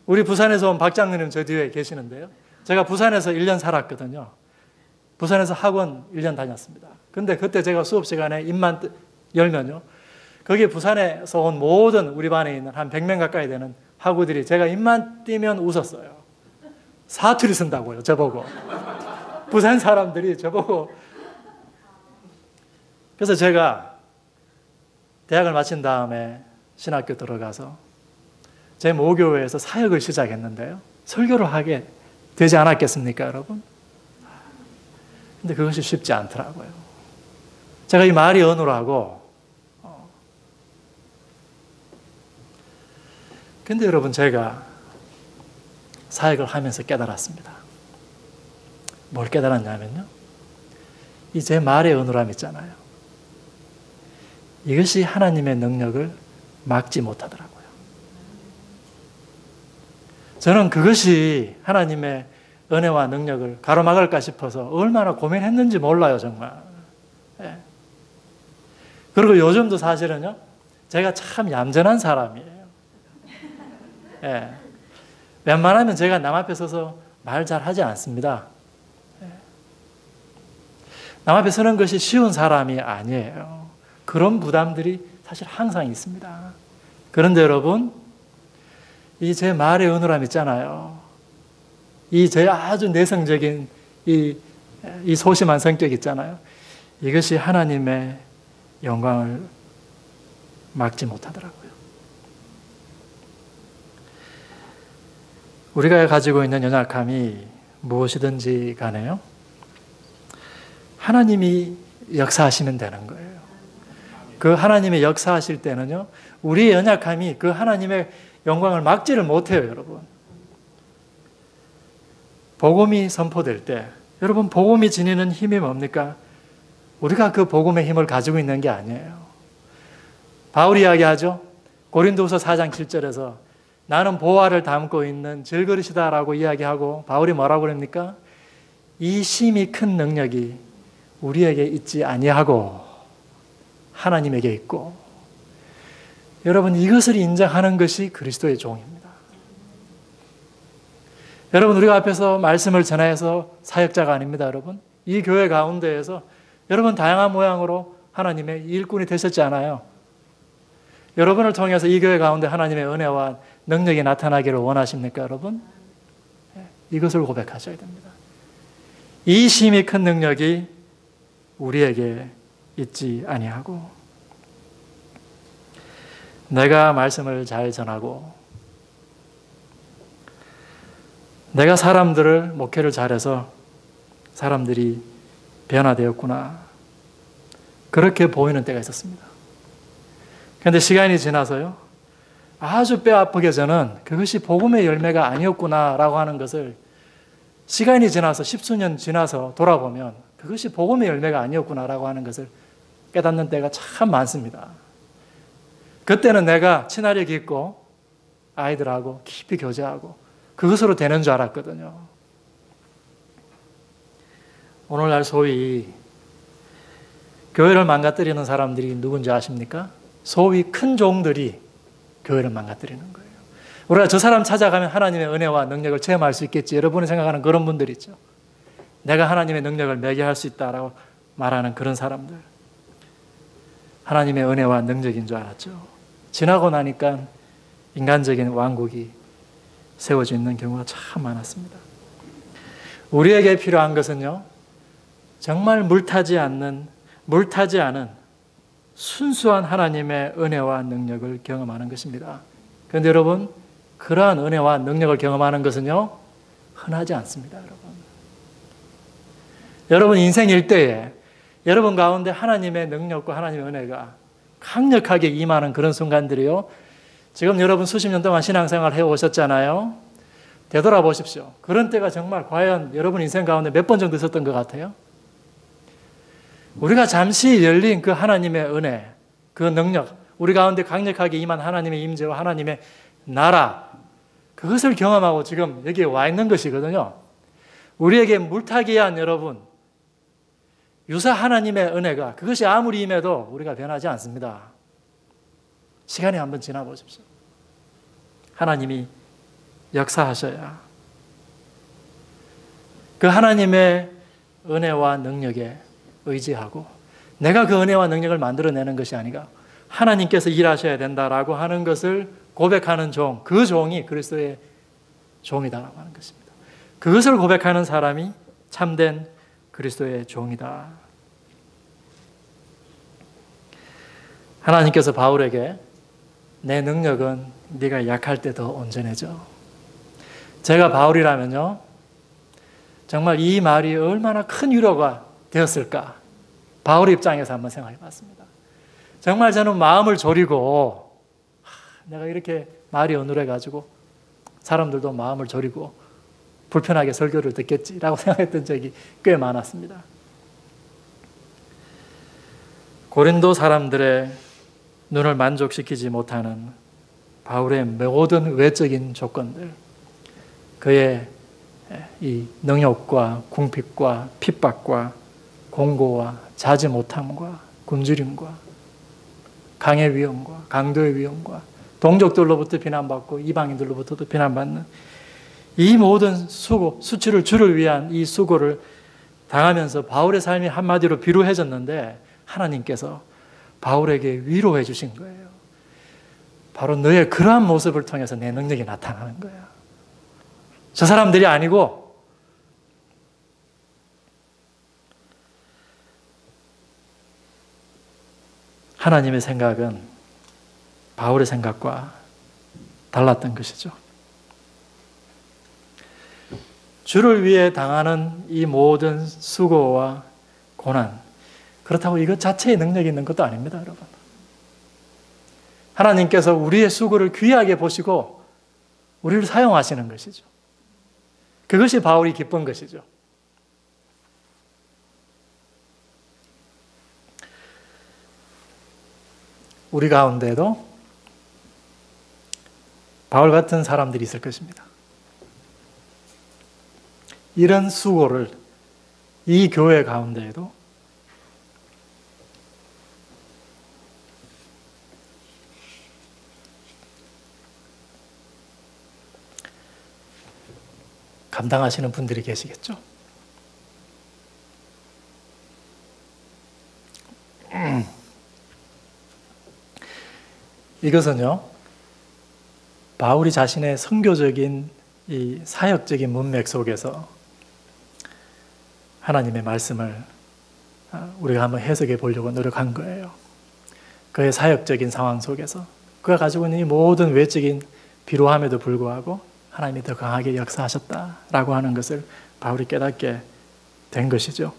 우리 부산에서 온 박장로님 저 뒤에 계시는데요. 제가 부산에서 1년 살았거든요. 부산에서 학원 1년 다녔습니다. 근데 그때 제가 수업 시간에 입만 열면요, 거기 부산에서 온 모든 우리 반에 있는 한 100명 가까이 되는 학우들이 제가 입만 띄면 웃었어요. 사투리 쓴다고요, 저보고. 부산 사람들이 저보고. 그래서 제가 대학을 마친 다음에 신학교 들어가서 제 모교회에서 사역을 시작했는데요. 설교를 하게 되지 않았겠습니까, 여러분? 근데 그것이 쉽지 않더라고요. 제가 이 말이 어눌하고, 근데 여러분, 제가 사역을 하면서 깨달았습니다. 뭘 깨달았냐면요, 이 제 말의 어눌함 있잖아요. 이것이 하나님의 능력을 막지 못하더라고요. 저는 그것이 하나님의 은혜와 능력을 가로막을까 싶어서 얼마나 고민했는지 몰라요, 정말. 예. 그리고 요즘도 사실은요, 제가 참 얌전한 사람이에요. 예. 웬만하면 제가 남 앞에 서서 말 잘 하지 않습니다. 예. 남 앞에 서는 것이 쉬운 사람이 아니에요. 그런 부담들이 사실 항상 있습니다. 그런데 여러분, 이 제 말의 어눌함 있잖아요. 이 제 아주 내성적인 이 소심한 성격 있잖아요. 이것이 하나님의 영광을 막지 못하더라고요. 우리가 가지고 있는 연약함이 무엇이든지 간에요, 하나님이 역사하시면 되는 거예요. 그 하나님의 역사하실 때는요, 우리의 연약함이 그 하나님의 영광을 막지를 못해요, 여러분. 복음이 선포될 때, 여러분, 복음이 지니는 힘이 뭡니까? 우리가 그 복음의 힘을 가지고 있는 게 아니에요. 바울이 이야기하죠. 고린도후서 4장 7절에서 나는 보화를 담고 있는 질그릇이다라고 이야기하고, 바울이 뭐라고 그럽니까? 이 심히 큰 능력이 우리에게 있지 아니하고 하나님에게 있고. 여러분, 이것을 인정하는 것이 그리스도의 종입니다. 여러분, 우리가 앞에서 말씀을 전해서 사역자가 아닙니다, 여러분. 이 교회 가운데에서 여러분 다양한 모양으로 하나님의 일꾼이 되셨지 않아요? 여러분을 통해서 이 교회 가운데 하나님의 은혜와 능력이 나타나기를 원하십니까, 여러분? 이것을 고백하셔야 됩니다. 이 심히 큰 능력이 우리에게 있지 아니하고, 내가 말씀을 잘 전하고 내가 사람들을 목회를 잘해서 사람들이 변화되었구나, 그렇게 보이는 때가 있었습니다. 그런데 시간이 지나서요, 아주 뼈아프게 저는 그것이 복음의 열매가 아니었구나라고 하는 것을 시간이 지나서 10수년 지나서 돌아보면 그것이 복음의 열매가 아니었구나라고 하는 것을 깨닫는 때가 참 많습니다. 그때는 내가 친화력 있고 아이들하고 깊이 교제하고 그것으로 되는 줄 알았거든요. 오늘날 소위 교회를 망가뜨리는 사람들이 누군지 아십니까? 소위 큰 종들이 교회를 망가뜨리는 거예요. 우리가 저 사람 찾아가면 하나님의 은혜와 능력을 체험할 수 있겠지, 여러분이 생각하는 그런 분들 있죠. 내가 하나님의 능력을 매개할 수 있다라고 말하는 그런 사람들, 하나님의 은혜와 능력인 줄 알았죠. 지나고 나니까 인간적인 왕국이 세워져 있는 경우가 참 많았습니다. 우리에게 필요한 것은요, 정말 물타지 않은 순수한 하나님의 은혜와 능력을 경험하는 것입니다. 그런데 여러분, 그러한 은혜와 능력을 경험하는 것은요, 흔하지 않습니다, 여러분. 여러분 인생 일대에 여러분 가운데 하나님의 능력과 하나님의 은혜가 강력하게 임하는 그런 순간들이요, 지금 여러분 수십 년 동안 신앙생활 해오셨잖아요. 되돌아보십시오. 그런 때가 정말 과연 여러분 인생 가운데 몇 번 정도 있었던 것 같아요? 우리가 잠시 열린 그 하나님의 은혜, 그 능력, 우리 가운데 강력하게 임한 하나님의 임재와 하나님의 나라, 그것을 경험하고 지금 여기에 와 있는 것이거든요. 우리에게 물타기한 여러분, 유사 하나님의 은혜가 그것이 아무리 임해도 우리가 변하지 않습니다. 시간이 한번 지나보십시오. 하나님이 역사하셔야 그 하나님의 은혜와 능력에 의지하고 내가 그 은혜와 능력을 만들어내는 것이 아니라 하나님께서 일하셔야 된다라고 하는 것을 고백하는 종, 그 종이 그리스도의 종이다라고 하는 것입니다. 그것을 고백하는 사람이 참된 그리스도의 종이다. 하나님께서 바울에게 내 능력은 네가 약할 때 더 온전해져. 제가 바울이라면요, 정말 이 말이 얼마나 큰 위로가 되었을까? 바울 입장에서 한번 생각해 봤습니다. 정말 저는 마음을 졸이고, 내가 이렇게 말이 어눌해가지고 사람들도 마음을 졸이고 불편하게 설교를 듣겠지라고 생각했던 적이 꽤 많았습니다. 고린도 사람들의 눈을 만족시키지 못하는 바울의 모든 외적인 조건들, 그의 이 능욕과 궁핍과 핍박과 공고와 자지 못함과 굶주림과 강의 위험과 강도의 위험과 동족들로부터 비난받고 이방인들로부터도 비난받는 이 모든 수고, 수치를 주를 위한 이 수고를 당하면서 바울의 삶이 한마디로 비루해졌는데 하나님께서 바울에게 위로해 주신 거예요. 바로 너의 그러한 모습을 통해서 내 능력이 나타나는 거야. 저 사람들이 아니고 하나님의 생각은 바울의 생각과 달랐던 것이죠. 주를 위해 당하는 이 모든 수고와 고난, 그렇다고 이것 자체에 능력이 있는 것도 아닙니다, 여러분. 하나님께서 우리의 수고를 귀하게 보시고 우리를 사용하시는 것이죠. 그것이 바울이 기쁜 것이죠. 우리 가운데도 바울 같은 사람들이 있을 것입니다. 이런 수고를 이 교회 가운데에도 감당하시는 분들이 계시겠죠. 이것은요, 바울이 자신의 선교적인 이 사역적인 문맥 속에서 하나님의 말씀을 우리가 한번 해석해 보려고 노력한 거예요. 그의 사역적인 상황 속에서 그가 가지고 있는 이 모든 외적인 비루함에도 불구하고 하나님이 더 강하게 역사하셨다라고 하는 것을 바울이 깨닫게 된 것이죠.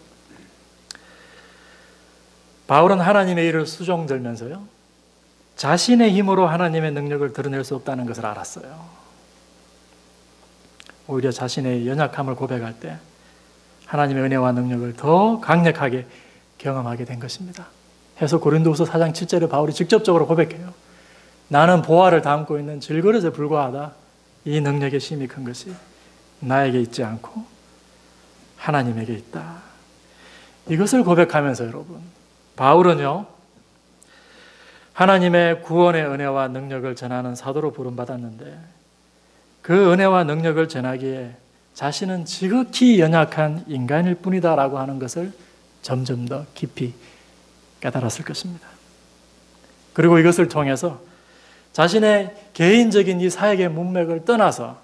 바울은 하나님의 일을 수종들면서요, 자신의 힘으로 하나님의 능력을 드러낼 수 없다는 것을 알았어요. 오히려 자신의 연약함을 고백할 때 하나님의 은혜와 능력을 더 강력하게 경험하게 된 것입니다. 해서 고린도후서 4장 7절에 바울이 직접적으로 고백해요. 나는 보화를 담고 있는 질그릇에 불과하다. 이 능력의 힘이 큰 것이 나에게 있지 않고 하나님에게 있다. 이것을 고백하면서 여러분, 바울은요, 하나님의 구원의 은혜와 능력을 전하는 사도로 부름받았는데 그 은혜와 능력을 전하기에 자신은 지극히 연약한 인간일 뿐이다라고 하는 것을 점점 더 깊이 깨달았을 것입니다. 그리고 이것을 통해서 자신의 개인적인 이 사역의 문맥을 떠나서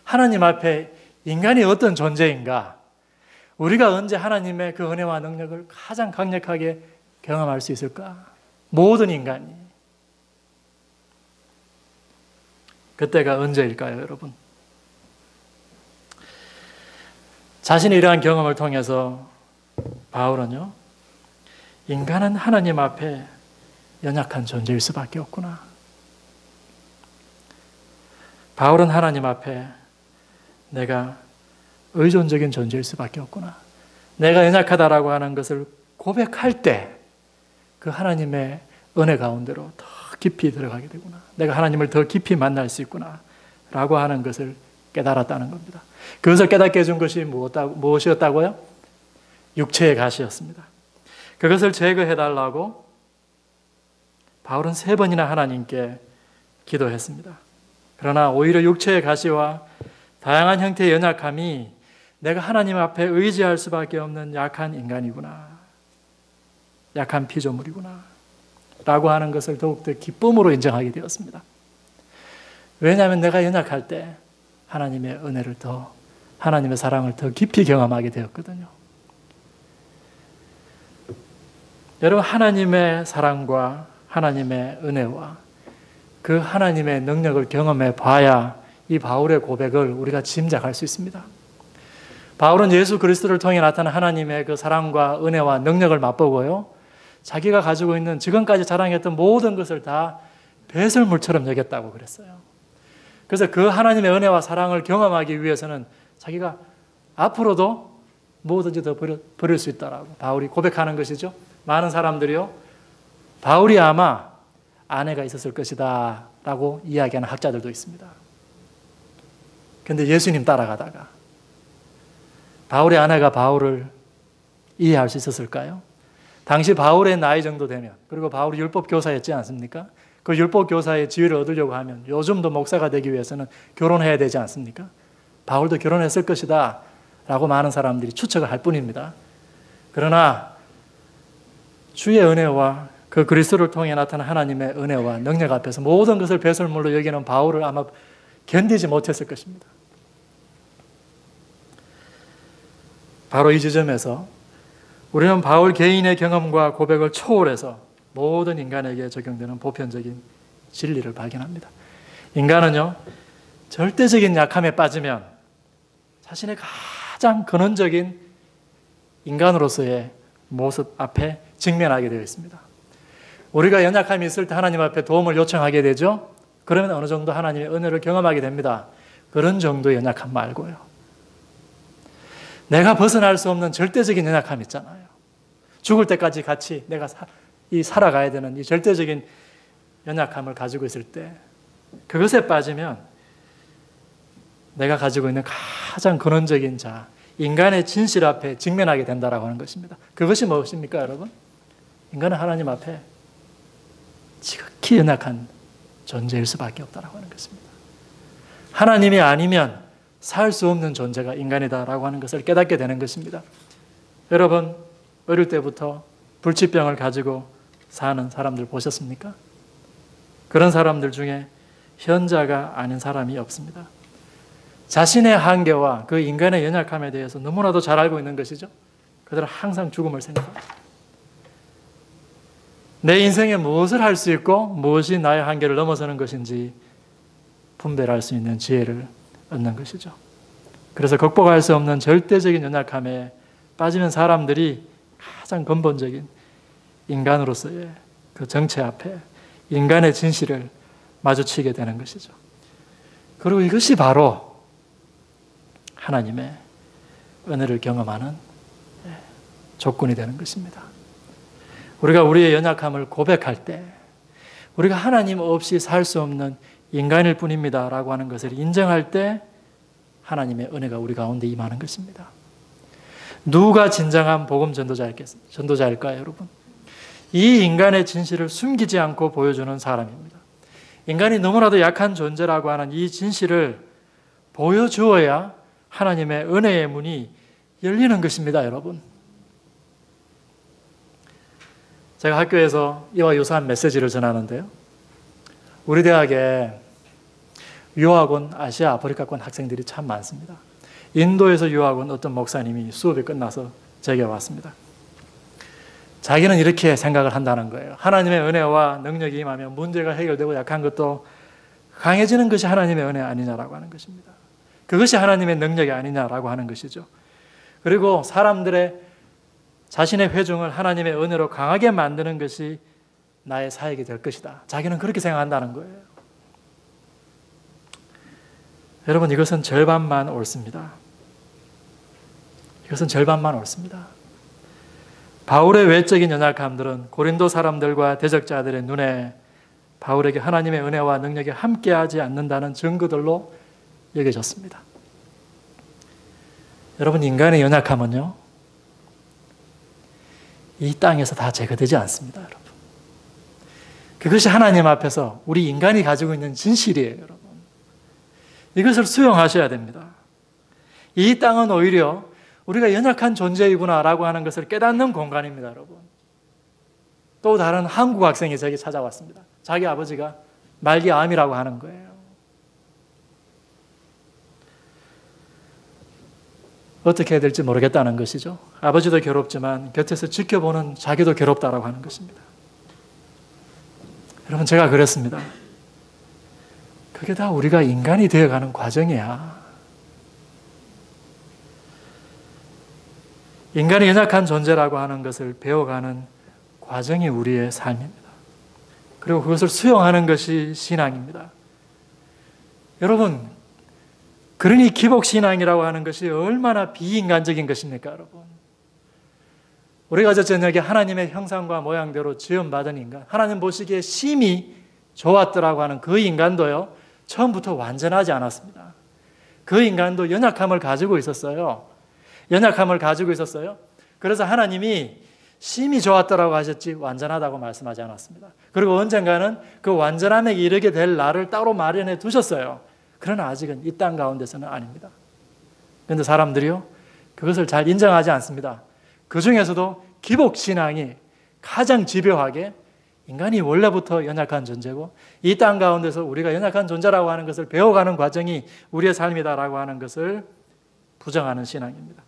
하나님 앞에 인간이 어떤 존재인가, 우리가 언제 하나님의 그 은혜와 능력을 가장 강력하게 경험할 수 있을까? 모든 인간이. 그때가 언제일까요, 여러분? 자신의 이러한 경험을 통해서 바울은요, 인간은 하나님 앞에 연약한 존재일 수밖에 없구나. 바울은 하나님 앞에 내가 의존적인 존재일 수밖에 없구나. 내가 연약하다라고 하는 것을 고백할 때 그 하나님의 은혜 가운데로 더 깊이 들어가게 되구나. 내가 하나님을 더 깊이 만날 수 있구나. 라고 하는 것을 깨달았다는 겁니다. 그것을 깨닫게 해준 것이 무엇이었다고요? 육체의 가시였습니다. 그것을 제거해달라고 바울은 3번이나 하나님께 기도했습니다. 그러나 오히려 육체의 가시와 다양한 형태의 연약함이 내가 하나님 앞에 의지할 수밖에 없는 약한 인간이구나. 약한 피조물이구나. 라고 하는 것을 더욱더 기쁨으로 인정하게 되었습니다. 왜냐하면 내가 연약할 때 하나님의 은혜를 더, 하나님의 사랑을 더 깊이 경험하게 되었거든요. 여러분, 하나님의 사랑과 하나님의 은혜와 그 하나님의 능력을 경험해 봐야 이 바울의 고백을 우리가 짐작할 수 있습니다. 바울은 예수 그리스도를 통해 나타난 하나님의 그 사랑과 은혜와 능력을 맛보고요, 자기가 가지고 있는 지금까지 자랑했던 모든 것을 다 배설물처럼 여겼다고 그랬어요. 그래서 그 하나님의 은혜와 사랑을 경험하기 위해서는 자기가 앞으로도 뭐든지 더 버릴 수 있다라고 바울이 고백하는 것이죠. 많은 사람들이요, 바울이 아마 아내가 있었을 것이다 라고 이야기하는 학자들도 있습니다. 그런데 예수님 따라가다가 바울의 아내가 바울을 이해할 수 있었을까요? 당시 바울의 나이 정도 되면, 그리고 바울이 율법 교사였지 않습니까? 그 율법 교사의 지위를 얻으려고 하면 요즘도 목사가 되기 위해서는 결혼해야 되지 않습니까? 바울도 결혼했을 것이다 라고 많은 사람들이 추측을 할 뿐입니다. 그러나 주의 은혜와 그 그리스도를 통해 나타난 하나님의 은혜와 능력 앞에서 모든 것을 배설물로 여기는 바울을 아마 견디지 못했을 것입니다. 바로 이 지점에서 우리는 바울 개인의 경험과 고백을 초월해서 모든 인간에게 적용되는 보편적인 진리를 발견합니다. 인간은요, 절대적인 약함에 빠지면 자신의 가장 근원적인 인간으로서의 모습 앞에 직면하게 되어 있습니다. 우리가 연약함이 있을 때 하나님 앞에 도움을 요청하게 되죠. 그러면 어느 정도 하나님의 은혜를 경험하게 됩니다. 그런 정도의 연약함 말고요, 내가 벗어날 수 없는 절대적인 연약함 있잖아요. 죽을 때까지 같이 내가 살아가야 되는 이 절대적인 연약함을 가지고 있을 때, 그것에 빠지면 내가 가지고 있는 가장 근원적인 인간의 진실 앞에 직면하게 된다라고 하는 것입니다. 그것이 무엇입니까, 여러분? 인간은 하나님 앞에 지극히 연약한 존재일 수밖에 없다라고 하는 것입니다. 하나님이 아니면 살 수 없는 존재가 인간이다라고 하는 것을 깨닫게 되는 것입니다. 여러분, 어릴 때부터 불치병을 가지고 사는 사람들 보셨습니까? 그런 사람들 중에 현자가 아닌 사람이 없습니다. 자신의 한계와 그 인간의 연약함에 대해서 너무나도 잘 알고 있는 것이죠. 그들은 항상 죽음을 생각합니다. 내 인생에 무엇을 할 수 있고 무엇이 나의 한계를 넘어서는 것인지 분별할 수 있는 지혜를 얻는 것이죠. 그래서 극복할 수 없는 절대적인 연약함에 빠지는 사람들이 가장 근본적인 인간으로서의 그 정체 앞에 인간의 진실을 마주치게 되는 것이죠. 그리고 이것이 바로 하나님의 은혜를 경험하는 조건이 되는 것입니다. 우리가 우리의 연약함을 고백할 때 우리가 하나님 없이 살 수 없는 인간일 뿐입니다 라고 하는 것을 인정할 때 하나님의 은혜가 우리 가운데 임하는 것입니다. 누가 진정한 복음 전도자일까요, 여러분? 이 인간의 진실을 숨기지 않고 보여주는 사람입니다. 인간이 너무나도 약한 존재라고 하는 이 진실을 보여주어야 하나님의 은혜의 문이 열리는 것입니다, 여러분. 제가 학교에서 이와 유사한 메시지를 전하는데요, 우리 대학에 유학 온 아시아 아프리카권 학생들이 참 많습니다. 인도에서 유학 온 어떤 목사님이 수업이 끝나서 제게 왔습니다. 자기는 이렇게 생각을 한다는 거예요. 하나님의 은혜와 능력이 임하면 문제가 해결되고 약한 것도 강해지는 것이 하나님의 은혜 아니냐라고 하는 것입니다. 그것이 하나님의 능력이 아니냐라고 하는 것이죠. 그리고 사람들의 자신의 회중을 하나님의 은혜로 강하게 만드는 것이 나의 사역이 될 것이다. 자기는 그렇게 생각한다는 거예요. 여러분, 이것은 절반만 옳습니다. 이것은 절반만 옳습니다. 바울의 외적인 연약함들은 고린도 사람들과 대적자들의 눈에 바울에게 하나님의 은혜와 능력이 함께하지 않는다는 증거들로 여겨졌습니다. 여러분, 인간의 연약함은요, 이 땅에서 다 제거되지 않습니다, 여러분. 그것이 하나님 앞에서 우리 인간이 가지고 있는 진실이에요, 여러분. 이것을 수용하셔야 됩니다. 이 땅은 오히려 우리가 연약한 존재이구나라고 하는 것을 깨닫는 공간입니다, 여러분. 또 다른 한국 학생이 저에게 찾아왔습니다. 자기 아버지가 말기암이라고 하는 거예요. 어떻게 해야 될지 모르겠다는 것이죠. 아버지도 괴롭지만 곁에서 지켜보는 자기도 괴롭다라고 하는 것입니다. 여러분, 제가 그랬습니다. 그게 다 우리가 인간이 되어가는 과정이야. 인간이 연약한 존재라고 하는 것을 배워가는 과정이 우리의 삶입니다. 그리고 그것을 수용하는 것이 신앙입니다. 여러분, 그러니 기복신앙이라고 하는 것이 얼마나 비인간적인 것입니까, 여러분? 우리가 저 저녁에 하나님의 형상과 모양대로 지음받은 인간, 하나님 보시기에 심히 좋았더라고 하는 그 인간도요, 처음부터 완전하지 않았습니다. 그 인간도 연약함을 가지고 있었어요. 연약함을 가지고 있었어요. 그래서 하나님이 심히 좋았더라고 하셨지 완전하다고 말씀하지 않았습니다. 그리고 언젠가는 그 완전함에 이르게 될 날을 따로 마련해 두셨어요. 그러나 아직은 이 땅 가운데서는 아닙니다. 그런데 사람들이요, 그것을 잘 인정하지 않습니다. 그 중에서도 기복신앙이 가장 집요하게 인간이 원래부터 연약한 존재고 이 땅 가운데서 우리가 연약한 존재라고 하는 것을 배워가는 과정이 우리의 삶이다라고 하는 것을 부정하는 신앙입니다.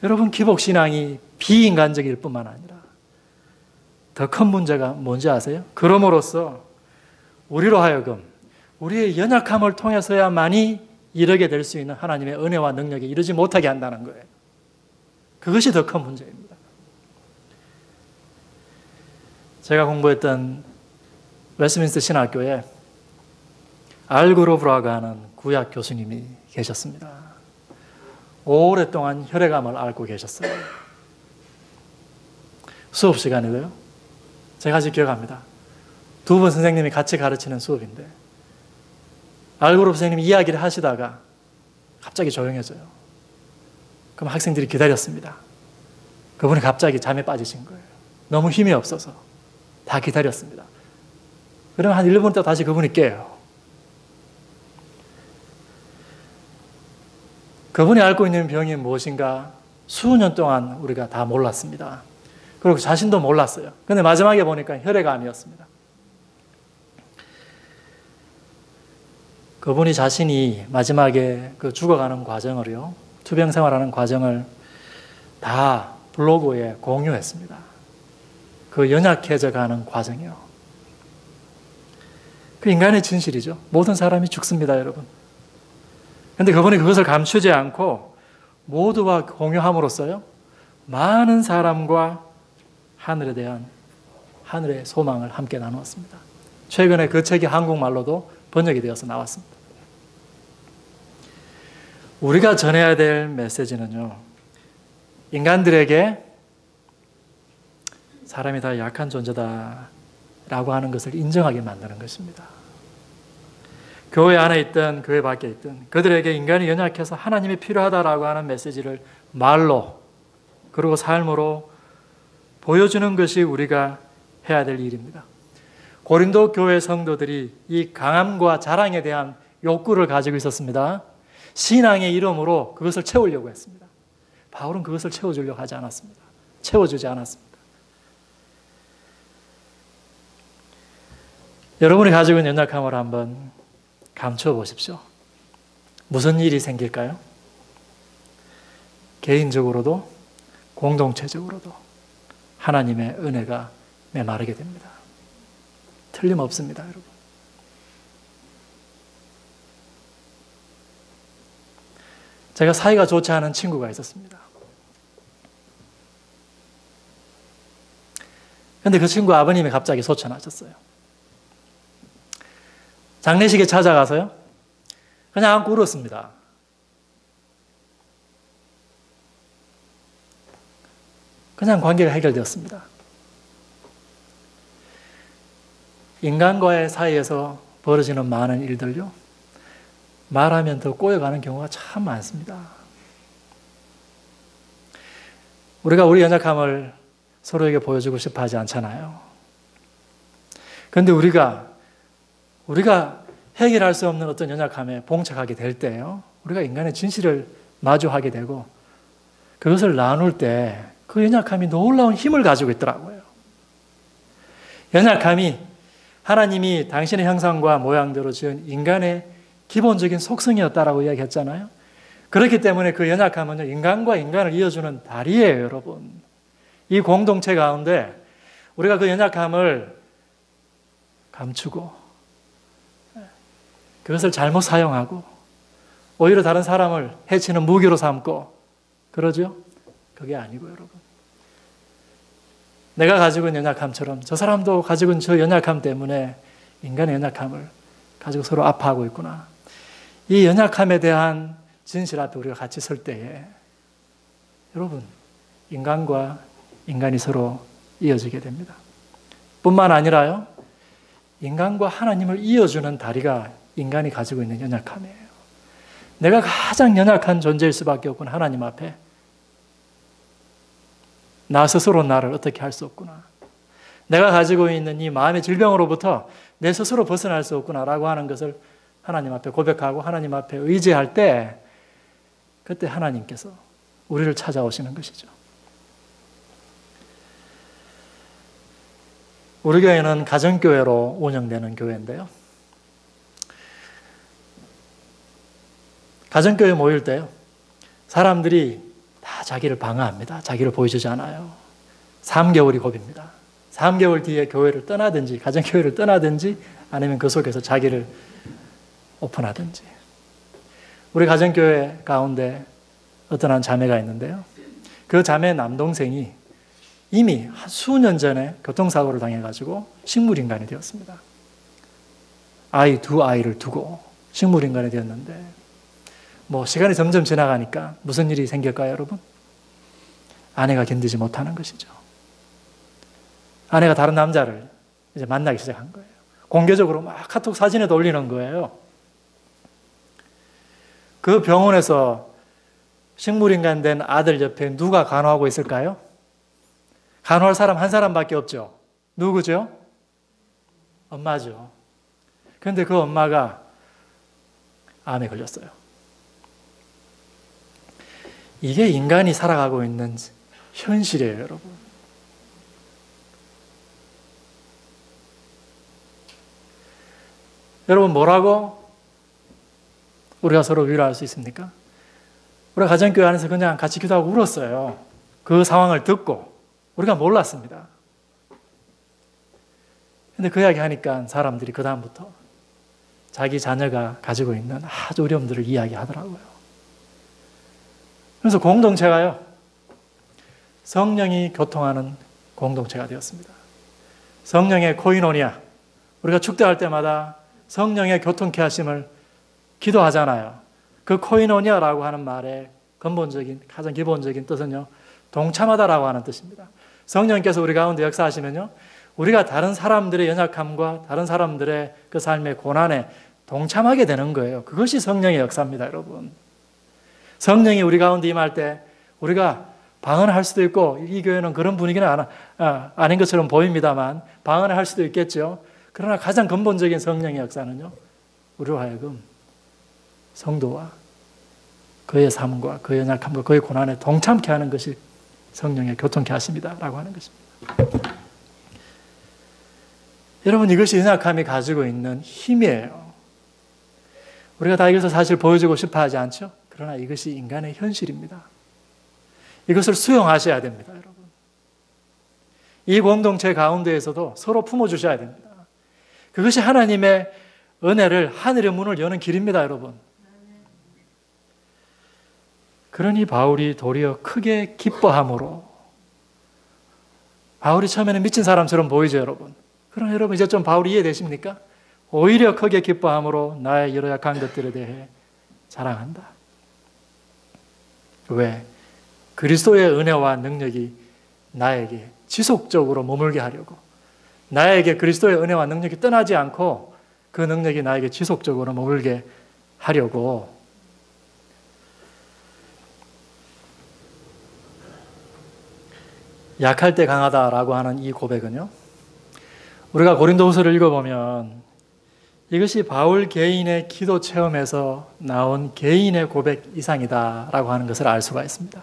여러분, 기복신앙이 비인간적일 뿐만 아니라 더 큰 문제가 뭔지 아세요? 그럼으로써 우리로 하여금 우리의 연약함을 통해서야만이 이르게 될 수 있는 하나님의 은혜와 능력에 이르지 못하게 한다는 거예요. 그것이 더 큰 문제입니다. 제가 공부했던 웨스트민스터 신학교에 알그로브라고 하는 구약 교수님이 계셨습니다. 오랫동안 혈액암을 앓고 계셨어요. 수업 시간에도요, 제가 아직 기억합니다. 두 분 선생님이 같이 가르치는 수업인데 알그로브 선생님이 이야기를 하시다가 갑자기 조용해져요. 그럼 학생들이 기다렸습니다. 그분이 갑자기 잠에 빠지신 거예요. 너무 힘이 없어서 다 기다렸습니다. 그러면 한 1분 있다 다시 그분이 깨요. 그분이 앓고 있는 병이 무엇인가 수년 동안 우리가 다 몰랐습니다. 그리고 자신도 몰랐어요. 그런데 마지막에 보니까 혈액암이었습니다. 그분이 자신이 마지막에 그 죽어가는 과정을요, 투병 생활하는 과정을 다 블로그에 공유했습니다. 그 연약해져 가는 과정이요. 그 인간의 진실이죠. 모든 사람이 죽습니다, 여러분. 그런데 그분이 그것을 감추지 않고 모두와 공유함으로써요, 많은 사람과 하늘에 대한 하늘의 소망을 함께 나누었습니다. 최근에 그 책이 한국말로도 번역이 되어서 나왔습니다. 우리가 전해야 될 메시지는요, 인간들에게 사람이 다 약한 존재다라고 하는 것을 인정하게 만드는 것입니다. 교회 안에 있든 교회 밖에 있든 그들에게 인간이 연약해서 하나님이 필요하다라고 하는 메시지를 말로 그리고 삶으로 보여주는 것이 우리가 해야 될 일입니다. 고린도 교회 성도들이 이 강함과 자랑에 대한 욕구를 가지고 있었습니다. 신앙의 이름으로 그것을 채우려고 했습니다. 바울은 그것을 채워주려고 하지 않았습니다. 채워주지 않았습니다. 여러분이 가지고 있는 연약함을 한번 감춰 보십시오. 무슨 일이 생길까요? 개인적으로도 공동체적으로도 하나님의 은혜가 메마르게 됩니다. 틀림없습니다, 여러분. 제가 사이가 좋지 않은 친구가 있었습니다. 그런데 그 친구 아버님이 갑자기 소천하셨어요. 장례식에 찾아가서요, 그냥 안고 울었습니다. 그냥 관계가 해결되었습니다. 인간과의 사이에서 벌어지는 많은 일들요, 말하면 더 꼬여가는 경우가 참 많습니다. 우리가 우리 연약함을 서로에게 보여주고 싶어 하지 않잖아요. 그런데 우리가 해결할 수 없는 어떤 연약함에 봉착하게 될 때요, 우리가 인간의 진실을 마주하게 되고 그것을 나눌 때 그 연약함이 놀라운 힘을 가지고 있더라고요. 연약함이 하나님이 당신의 형상과 모양대로 지은 인간의 기본적인 속성이었다라고 이야기했잖아요. 그렇기 때문에 그 연약함은 인간과 인간을 이어주는 다리예요, 여러분. 이 공동체 가운데 우리가 그 연약함을 감추고 그것을 잘못 사용하고 오히려 다른 사람을 해치는 무기로 삼고 그러죠? 그게 아니고 여러분. 내가 가지고 있는 연약함처럼 저 사람도 가지고 있는 저 연약함 때문에 인간의 연약함을 가지고 서로 아파하고 있구나. 이 연약함에 대한 진실 앞에 우리가 같이 설 때에 여러분, 인간과 인간이 서로 이어지게 됩니다. 뿐만 아니라요, 인간과 하나님을 이어주는 다리가 인간이 가지고 있는 연약함이에요. 내가 가장 연약한 존재일 수밖에 없구나. 하나님 앞에 나 스스로 나를 어떻게 할 수 없구나. 내가 가지고 있는 이 마음의 질병으로부터 내 스스로 벗어날 수 없구나라고 하는 것을 하나님 앞에 고백하고 하나님 앞에 의지할 때 그때 하나님께서 우리를 찾아오시는 것이죠. 우리 교회는 가정교회로 운영되는 교회인데요. 가정교회 모일 때요, 사람들이 다 자기를 방어합니다. 자기를 보여주지 않아요. 3개월이 고비입니다. 3개월 뒤에 교회를 떠나든지 가정교회를 떠나든지 아니면 그 속에서 자기를 오픈하든지. 우리 가정교회 가운데 어떤 한 자매가 있는데요, 그 자매 남동생이 이미 수년 전에 교통사고를 당해가지고 식물인간이 되었습니다. 두 아이를 두고 식물인간이 되었는데 시간이 점점 지나가니까 무슨 일이 생길까요, 여러분? 아내가 견디지 못하는 것이죠. 아내가 다른 남자를 이제 만나기 시작한 거예요. 공개적으로 막 카톡 사진에도 올리는 거예요. 그 병원에서 식물인간 된 아들 옆에 누가 간호하고 있을까요? 간호할 사람 한 사람밖에 없죠. 누구죠? 엄마죠. 그런데 그 엄마가 암에 걸렸어요. 이게 인간이 살아가고 있는 현실이에요, 여러분. 여러분, 뭐라고 우리가 서로 위로할 수 있습니까? 우리가 가정교회 안에서 그냥 같이 기도하고 울었어요. 그 상황을 듣고 우리가 몰랐습니다. 근데 그 이야기 하니까 사람들이 그 다음부터 자기 자녀가 가지고 있는 아주 어려움들을 이야기하더라고요. 그래서 공동체가요, 성령이 교통하는 공동체가 되었습니다. 성령의 코이노니아, 우리가 축도할 때마다 성령의 교통케 하심을 기도하잖아요. 그 코이노니아라고 하는 말의 근본적인, 가장 기본적인 뜻은요, 동참하다라고 하는 뜻입니다. 성령께서 우리 가운데 역사하시면요, 우리가 다른 사람들의 연약함과 다른 사람들의 그 삶의 고난에 동참하게 되는 거예요. 그것이 성령의 역사입니다, 여러분. 성령이 우리 가운데 임할 때 우리가 방언을 할 수도 있고, 이 교회는 그런 분위기는 아닌 것처럼 보입니다만 방언을 할 수도 있겠죠. 그러나 가장 근본적인 성령의 역사는요, 우리로 하여금 성도와 그의 삶과 그의 연약함과 그의 고난에 동참케 하는 것이 성령의 교통케 하십니다라고 하는 것입니다. 여러분, 이것이 연약함이 가지고 있는 힘이에요. 우리가 다 이것을 사실 보여주고 싶어 하지 않죠? 그러나 이것이 인간의 현실입니다. 이것을 수용하셔야 됩니다, 여러분. 이 공동체 가운데에서도 서로 품어주셔야 됩니다. 그것이 하나님의 은혜를, 하늘의 문을 여는 길입니다, 여러분. 그러니 바울이 도리어 크게 기뻐함으로, 바울이 처음에는 미친 사람처럼 보이죠, 여러분. 그러나 여러분, 이제 좀 바울이 이해되십니까? 오히려 크게 기뻐함으로 나의 여러 약한 것들에 대해 자랑한다. 왜? 그리스도의 은혜와 능력이 나에게 지속적으로 머물게 하려고, 나에게 그리스도의 은혜와 능력이 떠나지 않고 그 능력이 나에게 지속적으로 머물게 하려고 약할 때 강하다라고 하는 이 고백은요, 우리가 고린도후서를 읽어보면 이것이 바울 개인의 기도 체험에서 나온 개인의 고백 이상이다라고 하는 것을 알 수가 있습니다.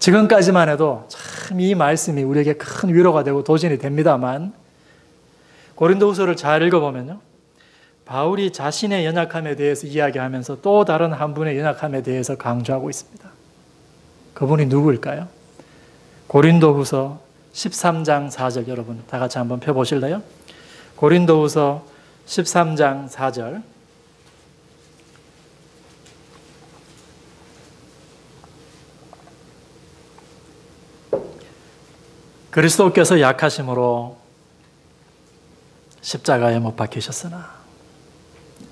지금까지만 해도 참 이 말씀이 우리에게 큰 위로가 되고 도전이 됩니다만, 고린도후서를 잘 읽어보면요, 바울이 자신의 연약함에 대해서 이야기하면서 또 다른 한 분의 연약함에 대해서 강조하고 있습니다. 그분이 누구일까요? 고린도후서 13장 4절, 여러분 다 같이 한번 펴보실래요? 고린도후서 13장 4절. 그리스도께서 약하심으로 십자가에 못 박히셨으나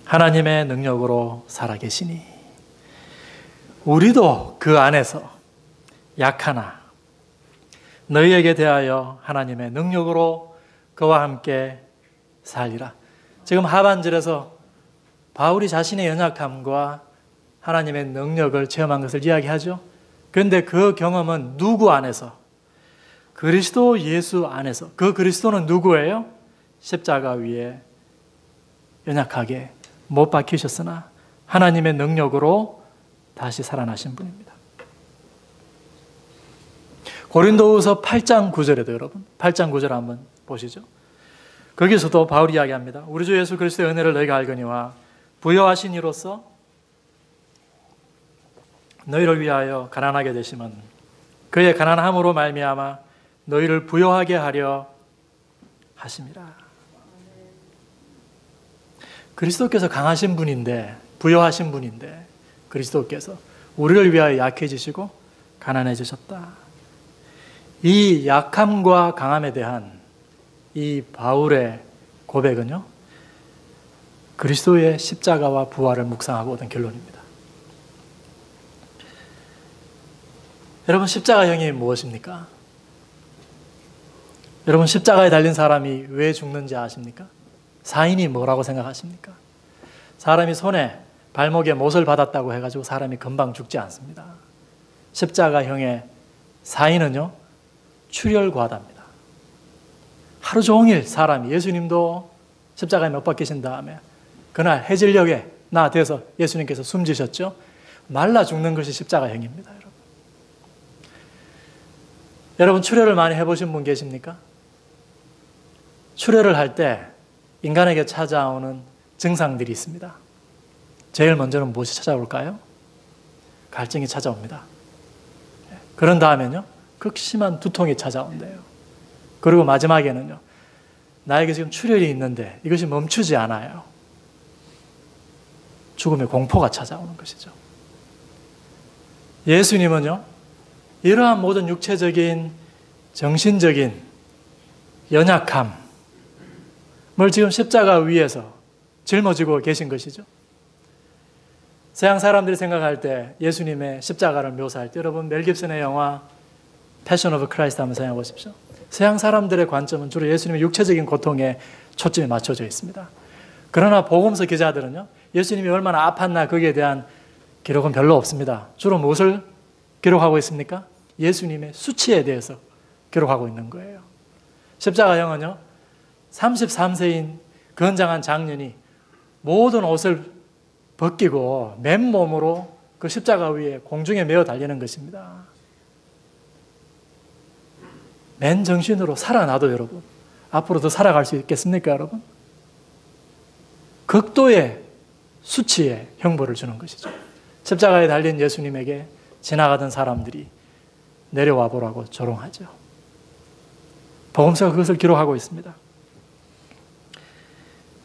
하나님의 능력으로 살아계시니 우리도 그 안에서 약하나 너희에게 대하여 하나님의 능력으로 그와 함께 살리라. 지금 하반절에서 바울이 자신의 연약함과 하나님의 능력을 체험한 것을 이야기하죠. 그런데 그 경험은 누구 안에서? 그리스도 예수 안에서. 그 그리스도는 누구예요? 십자가 위에 연약하게 못 박히셨으나 하나님의 능력으로 다시 살아나신 분입니다. 고린도후서 8장 9절에도 여러분, 8장 9절 한번 보시죠. 거기서도 바울이 이야기합니다. 우리 주 예수 그리스도의 은혜를 너희가 알거니와 부여하신 이로써 너희를 위하여 가난하게 되심은 그의 가난함으로 말미암아 너희를 부여하게 하려 하심이라. 그리스도께서 강하신 분인데, 부여하신 분인데 그리스도께서 우리를 위하여 약해지시고 가난해지셨다. 이 약함과 강함에 대한 이 바울의 고백은요, 그리스도의 십자가와 부활을 묵상하고 얻은 결론입니다. 여러분, 십자가형이 무엇입니까? 여러분, 십자가에 달린 사람이 왜 죽는지 아십니까? 사인이 뭐라고 생각하십니까? 사람이 손에 발목에 못을 받았다고 해가지고 사람이 금방 죽지 않습니다. 십자가형의 사인은요, 출혈과다입니다. 하루 종일 사람이, 예수님도 십자가에 못 박히신 다음에 그날 해질녘에 나 돼서 예수님께서 숨지셨죠. 말라 죽는 것이 십자가형입니다. 여러분, 출혈을 많이 해보신 분 계십니까? 출혈을 할 때 인간에게 찾아오는 증상들이 있습니다. 제일 먼저는 무엇이 찾아올까요? 갈증이 찾아옵니다. 그런 다음에는요, 극심한 두통이 찾아온대요. 그리고 마지막에는요, 나에게 지금 출혈이 있는데 이것이 멈추지 않아요. 죽음의 공포가 찾아오는 것이죠. 예수님은요, 이러한 모든 육체적인, 정신적인 연약함을 지금 십자가 위에서 짊어지고 계신 것이죠. 서양 사람들이 생각할 때 예수님의 십자가를 묘사할 때, 여러분 멜 깁슨의 영화 패션 오브 크라이스트 한번 생각해 보십시오. 서양 사람들의 관점은 주로 예수님의 육체적인 고통에 초점이 맞춰져 있습니다. 그러나 복음서 기자들은요, 예수님이 얼마나 아팠나 거기에 대한 기록은 별로 없습니다. 주로 무엇을 기록하고 있습니까? 예수님의 수치에 대해서 기록하고 있는 거예요. 십자가형은요, 33세인 건장한 장년이 모든 옷을 벗기고 맨몸으로 그 십자가 위에 공중에 메어 달리는 것입니다. 맨 정신으로 살아나도 여러분, 앞으로 더 살아갈 수 있겠습니까, 여러분? 극도의 수치에 형벌을 주는 것이죠. 십자가에 달린 예수님에게 지나가던 사람들이 내려와 보라고 조롱하죠. 복음서가 그것을 기록하고 있습니다.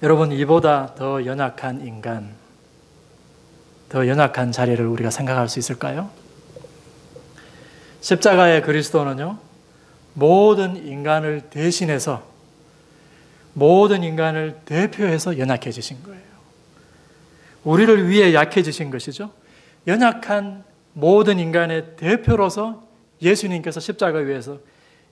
여러분, 이보다 더 연약한 인간, 더 연약한 자리를 우리가 생각할 수 있을까요? 십자가의 그리스도는요, 모든 인간을 대신해서, 모든 인간을 대표해서 연약해지신 거예요. 우리를 위해 약해지신 것이죠. 연약한 모든 인간의 대표로서 예수님께서 십자가 위에서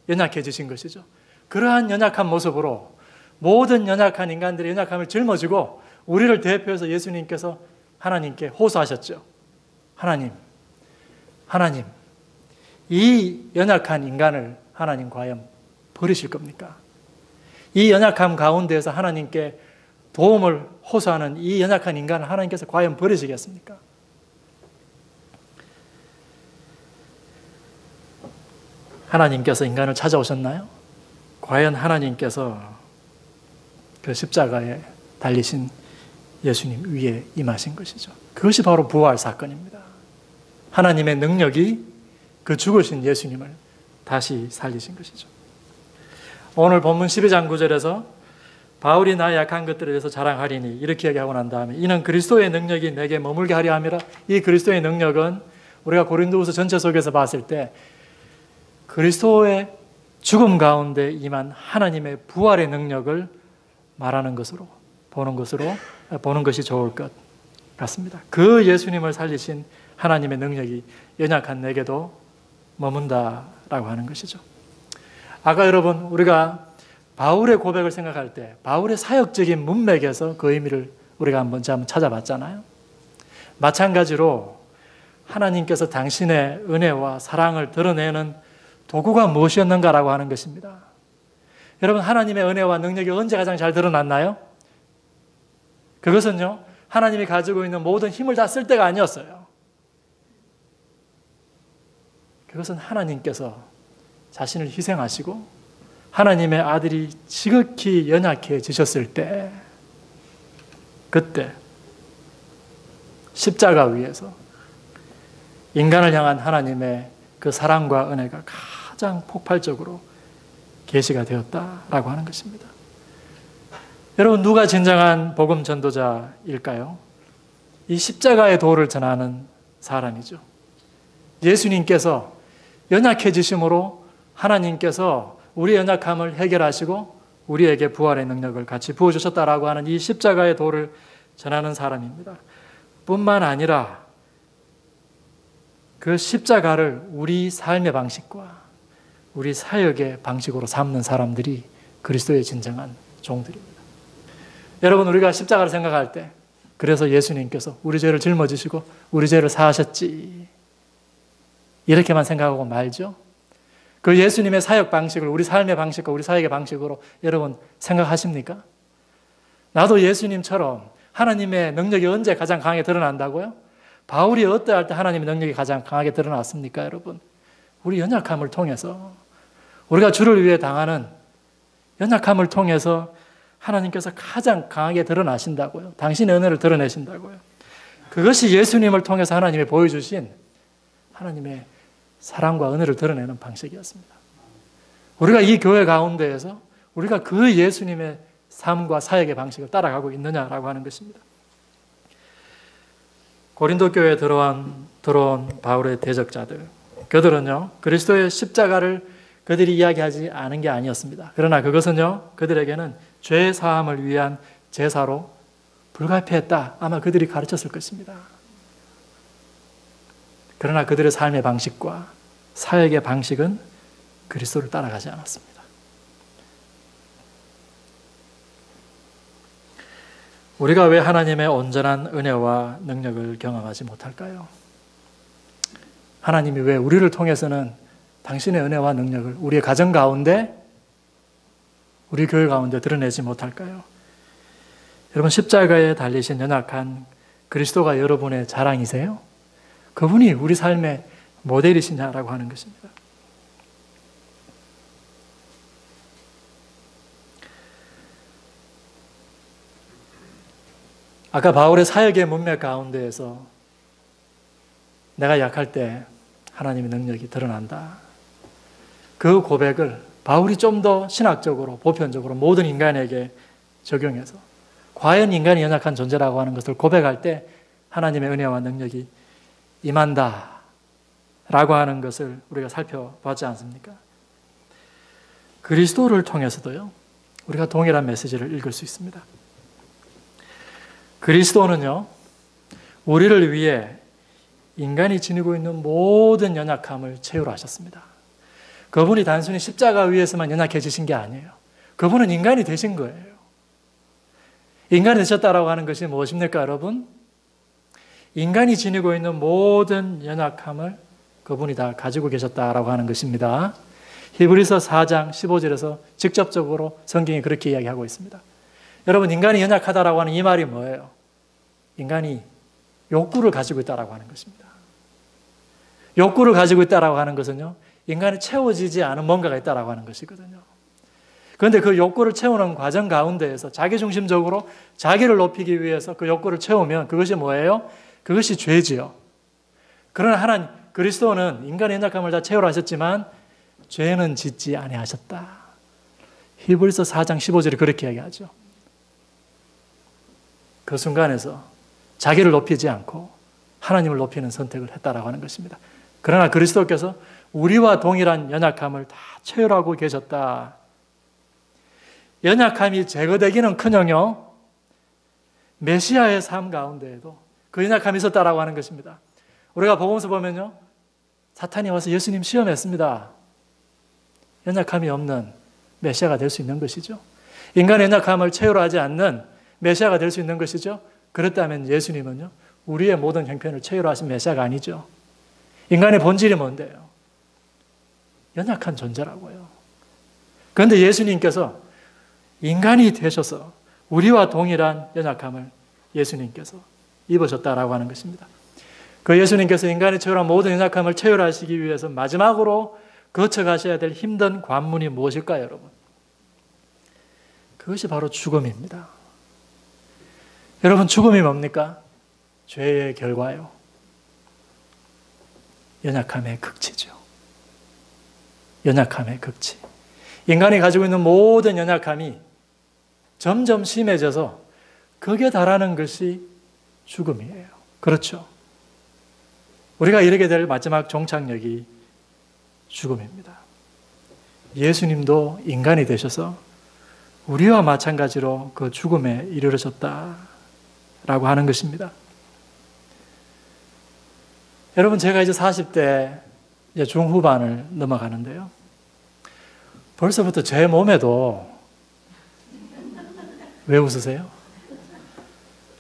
연약해지신 것이죠. 그러한 연약한 모습으로 모든 연약한 인간들의 연약함을 짊어지고 우리를 대표해서 예수님께서 하나님께 호소하셨죠. 하나님, 이 연약한 인간을 하나님 과연 버리실 겁니까? 이 연약함 가운데에서 하나님께 도움을 호소하는 이 연약한 인간을 하나님께서 과연 버리시겠습니까? 하나님께서 인간을 찾아오셨나요? 과연 하나님께서 그 십자가에 달리신 예수님 위에 임하신 것이죠. 그것이 바로 부활 사건입니다. 하나님의 능력이 그 죽으신 예수님을 다시 살리신 것이죠. 오늘 본문 12장 9절에서 바울이 나의 약한 것들에 대해서 자랑하리니 이렇게 얘기하고 난 다음에 이는 그리스도의 능력이 내게 머물게 하려 함이라. 이 그리스도의 능력은 우리가 고린도후서 전체 속에서 봤을 때 그리스도의 죽음 가운데 임한 하나님의 부활의 능력을 말하는 것으로 보는 것이 좋을 것 같습니다. 그 예수님을 살리신 하나님의 능력이 연약한 내게도 머문다라고 하는 것이죠. 아까 여러분 우리가 바울의 고백을 생각할 때 바울의 사역적인 문맥에서 그 의미를 우리가 한번 찾아봤잖아요. 마찬가지로 하나님께서 당신의 은혜와 사랑을 드러내는 도구가 무엇이었는가라고 하는 것입니다. 여러분 하나님의 은혜와 능력이 언제 가장 잘 드러났나요? 그것은요 하나님이 가지고 있는 모든 힘을 다 쓸 때가 아니었어요. 그것은 하나님께서 자신을 희생하시고 하나님의 아들이 지극히 연약해지셨을 때 그때 십자가 위에서 인간을 향한 하나님의 그 사랑과 은혜가 가장 폭발적으로 계시가 되었다라고 하는 것입니다. 여러분 누가 진정한 복음 전도자일까요? 이 십자가의 도를 전하는 사람이죠. 예수님께서 연약해지심으로 하나님께서 우리의 연약함을 해결하시고 우리에게 부활의 능력을 같이 부어주셨다라고 하는 이 십자가의 도를 전하는 사람입니다. 뿐만 아니라 그 십자가를 우리 삶의 방식과 우리 사역의 방식으로 삼는 사람들이 그리스도의 진정한 종들입니다. 여러분 우리가 십자가를 생각할 때 그래서 예수님께서 우리 죄를 짊어지시고 우리 죄를 사하셨지 이렇게만 생각하고 말죠. 그 예수님의 사역 방식을 우리 삶의 방식과 우리 사역의 방식으로 여러분 생각하십니까? 나도 예수님처럼 하나님의 능력이 언제 가장 강하게 드러난다고요? 바울이 어떠할 때 하나님의 능력이 가장 강하게 드러났습니까, 여러분? 우리 연약함을 통해서 우리가 주를 위해 당하는 연약함을 통해서 하나님께서 가장 강하게 드러나신다고요. 당신의 은혜를 드러내신다고요. 그것이 예수님을 통해서 하나님이 보여주신 하나님의 사랑과 은혜를 드러내는 방식이었습니다. 우리가 이 교회 가운데에서 우리가 그 예수님의 삶과 사역의 방식을 따라가고 있느냐라고 하는 것입니다. 고린도 교회에 들어온 바울의 대적자들, 그들은요 그리스도의 십자가를 그들이 이야기하지 않은 게 아니었습니다. 그러나 그것은요 그들에게는 죄 사함을 위한 제사로 불가피했다. 아마 그들이 가르쳤을 것입니다. 그러나 그들의 삶의 방식과 사역의 방식은 그리스도를 따라가지 않았습니다. 우리가 왜 하나님의 온전한 은혜와 능력을 경험하지 못할까요? 하나님이 왜 우리를 통해서는 당신의 은혜와 능력을 우리의 가정 가운데, 우리 교회 가운데 드러내지 못할까요? 여러분 십자가에 달리신 연약한 그리스도가 여러분의 자랑이세요? 그분이 우리 삶의 모델이시냐라고 하는 것입니다. 아까 바울의 사역의 문맥 가운데에서 내가 약할 때 하나님의 능력이 드러난다. 그 고백을 바울이 좀 더 신학적으로 보편적으로 모든 인간에게 적용해서 과연 인간이 연약한 존재라고 하는 것을 고백할 때 하나님의 은혜와 능력이 임한다 라고 하는 것을 우리가 살펴봤지 않습니까? 그리스도를 통해서도요 우리가 동일한 메시지를 읽을 수 있습니다. 그리스도는요 우리를 위해 인간이 지니고 있는 모든 연약함을 채우려 하셨습니다. 그분이 단순히 십자가 위에서만 연약해지신 게 아니에요. 그분은 인간이 되신 거예요. 인간이 되셨다라고 하는 것이 무엇입니까, 여러분? 인간이 지니고 있는 모든 연약함을 그분이 다 가지고 계셨다라고 하는 것입니다. 히브리서 4장 15절에서 직접적으로 성경이 그렇게 이야기하고 있습니다. 여러분, 인간이 연약하다라고 하는 이 말이 뭐예요? 인간이 욕구를 가지고 있다라고 하는 것입니다. 욕구를 가지고 있다라고 하는 것은요, 인간이 채워지지 않은 뭔가가 있다라고 하는 것이거든요. 그런데 그 욕구를 채우는 과정 가운데에서 자기중심적으로 자기를 높이기 위해서 그 욕구를 채우면 그것이 뭐예요? 그것이 죄지요. 그러나 하나님, 그리스도는 인간의 연약함을 다 채우려 하셨지만 죄는 짓지 아니하셨다. 히브리서 4장 15절에 그렇게 이야기하죠. 그 순간에서 자기를 높이지 않고 하나님을 높이는 선택을 했다라고 하는 것입니다. 그러나 그리스도께서 우리와 동일한 연약함을 다 채우라고 계셨다. 연약함이 제거되기는커녕요, 메시아의 삶 가운데에도 그 연약함이 있었다라고 하는 것입니다. 우리가 복음서 보면요, 사탄이 와서 예수님 시험했습니다. 연약함이 없는 메시아가 될 수 있는 것이죠. 인간의 연약함을 채우려 하지 않는 메시아가 될 수 있는 것이죠. 그렇다면 예수님은요, 우리의 모든 형편을 채우려 하신 메시아가 아니죠. 인간의 본질이 뭔데요? 연약한 존재라고요. 그런데 예수님께서 인간이 되셔서 우리와 동일한 연약함을 예수님께서 입으셨다라고 하는 것입니다. 그 예수님께서 인간이 채우려 모든 연약함을 채우려 하시기 위해서 마지막으로 거쳐가셔야 될 힘든 관문이 무엇일까요, 여러분? 그것이 바로 죽음입니다. 여러분, 죽음이 뭡니까? 죄의 결과요. 연약함의 극치죠. 연약함의 극치. 인간이 가지고 있는 모든 연약함이 점점 심해져서 극에 달하는 것이 죽음이에요. 그렇죠? 우리가 이르게 될 마지막 종착역이 죽음입니다. 예수님도 인간이 되셔서 우리와 마찬가지로 그 죽음에 이르르셨다라고 하는 것입니다. 여러분, 제가 이제 40대 이제 중후반을 넘어가는데요. 벌써부터 제 몸에도, 왜 웃으세요?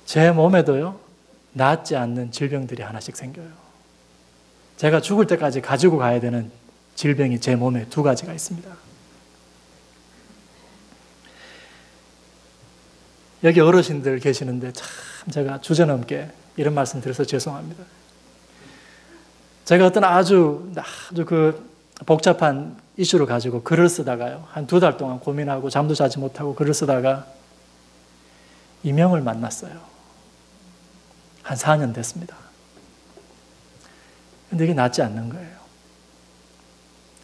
제 몸에도요, 낫지 않는 질병들이 하나씩 생겨요. 제가 죽을 때까지 가지고 가야 되는 질병이 제 몸에 2가지가 있습니다. 여기 어르신들 계시는데 참 제가 주저넘게 이런 말씀 드려서 죄송합니다. 제가 어떤 아주 그 복잡한 이슈를 가지고 글을 쓰다가요, 한 2달 동안 고민하고 잠도 자지 못하고 글을 쓰다가 이명을 만났어요. 한 4년 됐습니다. 근데 이게 낫지 않는 거예요.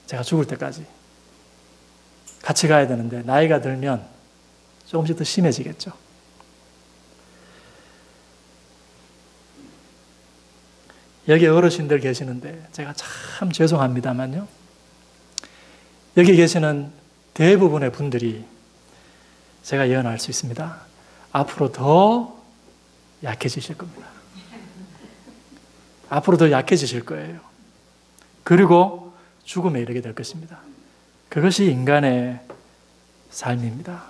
제가 죽을 때까지 같이 가야 되는데 나이가 들면 조금씩 더 심해지겠죠. 여기 어르신들 계시는데 제가 참 죄송합니다만요, 여기 계시는 대부분의 분들이 제가 예언할 수 있습니다. 앞으로 더 약해지실 겁니다. 앞으로 더 약해지실 거예요. 그리고 죽음에 이르게 될 것입니다. 그것이 인간의 삶입니다.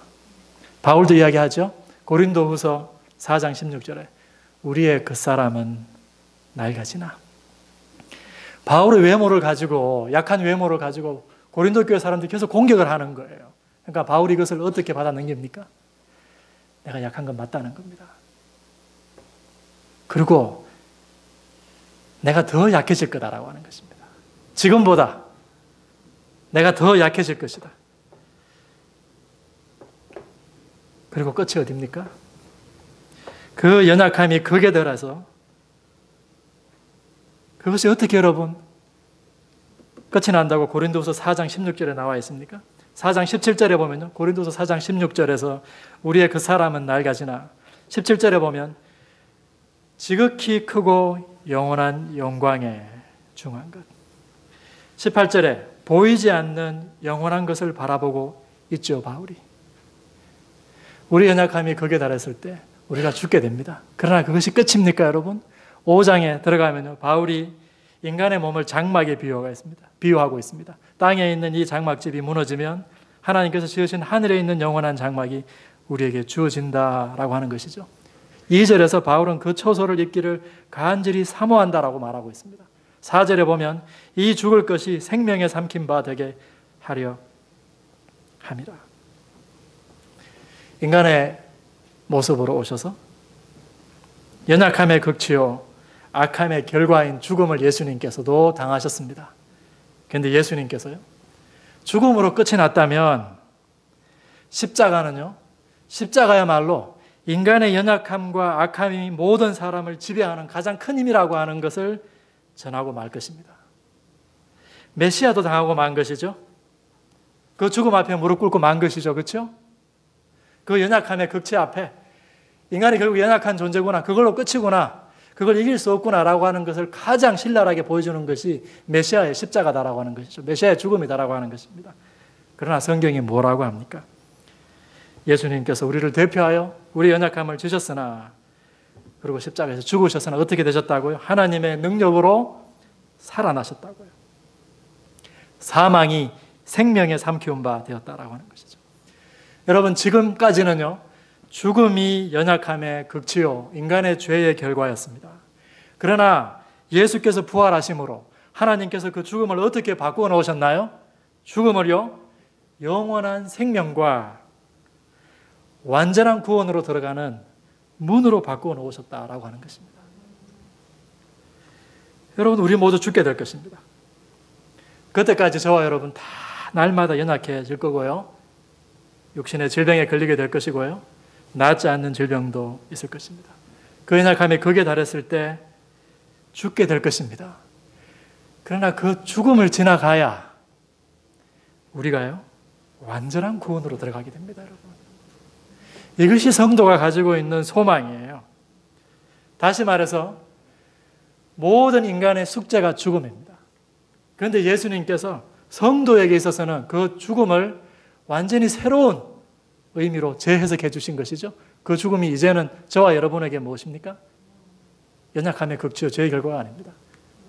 바울도 이야기하죠. 고린도후서 4장 16절에 우리의 겉사람은 낡아지나. 바울의 외모를 가지고, 약한 외모를 가지고 고린도 교회 사람들이 계속 공격을 하는 거예요. 그러니까 바울이 이것을 어떻게 받아 넘깁니까? 내가 약한 건 맞다는 겁니다. 그리고 내가 더 약해질 거다라고 하는 것입니다. 지금보다 내가 더 약해질 것이다. 그리고 끝이 어디입니까? 그 연약함이 극에 달해서, 그것이 어떻게 여러분 끝이 난다고 고린도서 4장 16절에 나와 있습니까? 4장 17절에 보면요, 고린도서 4장 16절에서 우리의 그 사람은 낡아지나, 17절에 보면 지극히 크고 영원한 영광에 중한 것, 18절에 보이지 않는 영원한 것을 바라보고 있죠, 바울이. 우리 연약함이 극에 달했을 때 우리가 죽게 됩니다. 그러나 그것이 끝입니까, 여러분? 5장에 들어가면요, 바울이 인간의 몸을 장막에 비유하고 있습니다. 땅에 있는 이 장막집이 무너지면 하나님께서 지으신 하늘에 있는 영원한 장막이 우리에게 주어진다라고 하는 것이죠. 2절에서 바울은 그 초소를 입기를 간절히 사모한다라고 말하고 있습니다. 4절에 보면 이 죽을 것이 생명에 삼킨 바 되게 하려 함이라. 인간의 모습으로 오셔서 연약함의 극치요 악함의 결과인 죽음을 예수님께서도 당하셨습니다. 그런데 예수님께서요, 죽음으로 끝이 났다면 십자가야말로 인간의 연약함과 악함이 모든 사람을 지배하는 가장 큰 힘이라고 하는 것을 전하고 말 것입니다. 메시아도 당하고 만 것이죠. 그 죽음 앞에 무릎 꿇고 만 것이죠. 그렇죠? 그 연약함의 극치 앞에 인간이 결국 연약한 존재구나, 그걸로 끝이구나, 그걸 이길 수 없구나라고 하는 것을 가장 신랄하게 보여주는 것이 메시아의 십자가다라고 하는 것이죠. 메시아의 죽음이다라고 하는 것입니다. 그러나 성경이 뭐라고 합니까? 예수님께서 우리를 대표하여 우리 연약함을 지셨으나, 그리고 십자가에서 죽으셨으나 어떻게 되셨다고요? 하나님의 능력으로 살아나셨다고요. 사망이 생명의 삼키운 바 되었다라고 하는 것이죠. 여러분, 지금까지는요, 죽음이 연약함의 극치요 인간의 죄의 결과였습니다. 그러나 예수께서 부활하심으로 하나님께서 그 죽음을 어떻게 바꾸어 놓으셨나요? 죽음을요, 영원한 생명과 완전한 구원으로 들어가는 문으로 바꾸어 놓으셨다라고 하는 것입니다. 여러분, 우리 모두 죽게 될 것입니다. 그때까지 저와 여러분 다 날마다 연약해질 거고요, 육신의 질병에 걸리게 될 것이고요, 낫지 않는 질병도 있을 것입니다. 그 연약함이 극에 달했을 때 죽게 될 것입니다. 그러나 그 죽음을 지나가야 우리가요, 완전한 구원으로 들어가게 됩니다, 여러분. 이것이 성도가 가지고 있는 소망이에요. 다시 말해서 모든 인간의 숙제가 죽음입니다. 그런데 예수님께서 성도에게 있어서는 그 죽음을 완전히 새로운 의미로 재해석해 주신 것이죠. 그 죽음이 이제는 저와 여러분에게 무엇입니까? 연약함의 극치요 죄의 결과가 아닙니다.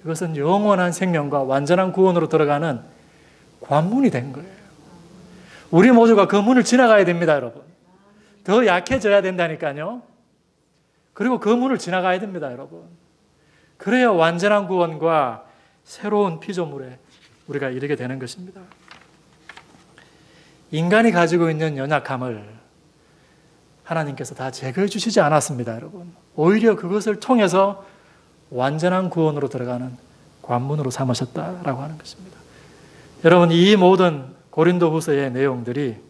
그것은 영원한 생명과 완전한 구원으로 들어가는 관문이 된 거예요. 우리 모두가 그 문을 지나가야 됩니다, 여러분. 더 약해져야 된다니까요. 그리고 그 문을 지나가야 됩니다, 여러분. 그래야 완전한 구원과 새로운 피조물에 우리가 이르게 되는 것입니다. 인간이 가지고 있는 연약함을 하나님께서 다 제거해 주시지 않았습니다, 여러분. 오히려 그것을 통해서 완전한 구원으로 들어가는 관문으로 삼으셨다라고 하는 것입니다. 여러분, 이 모든 고린도후서의 내용들이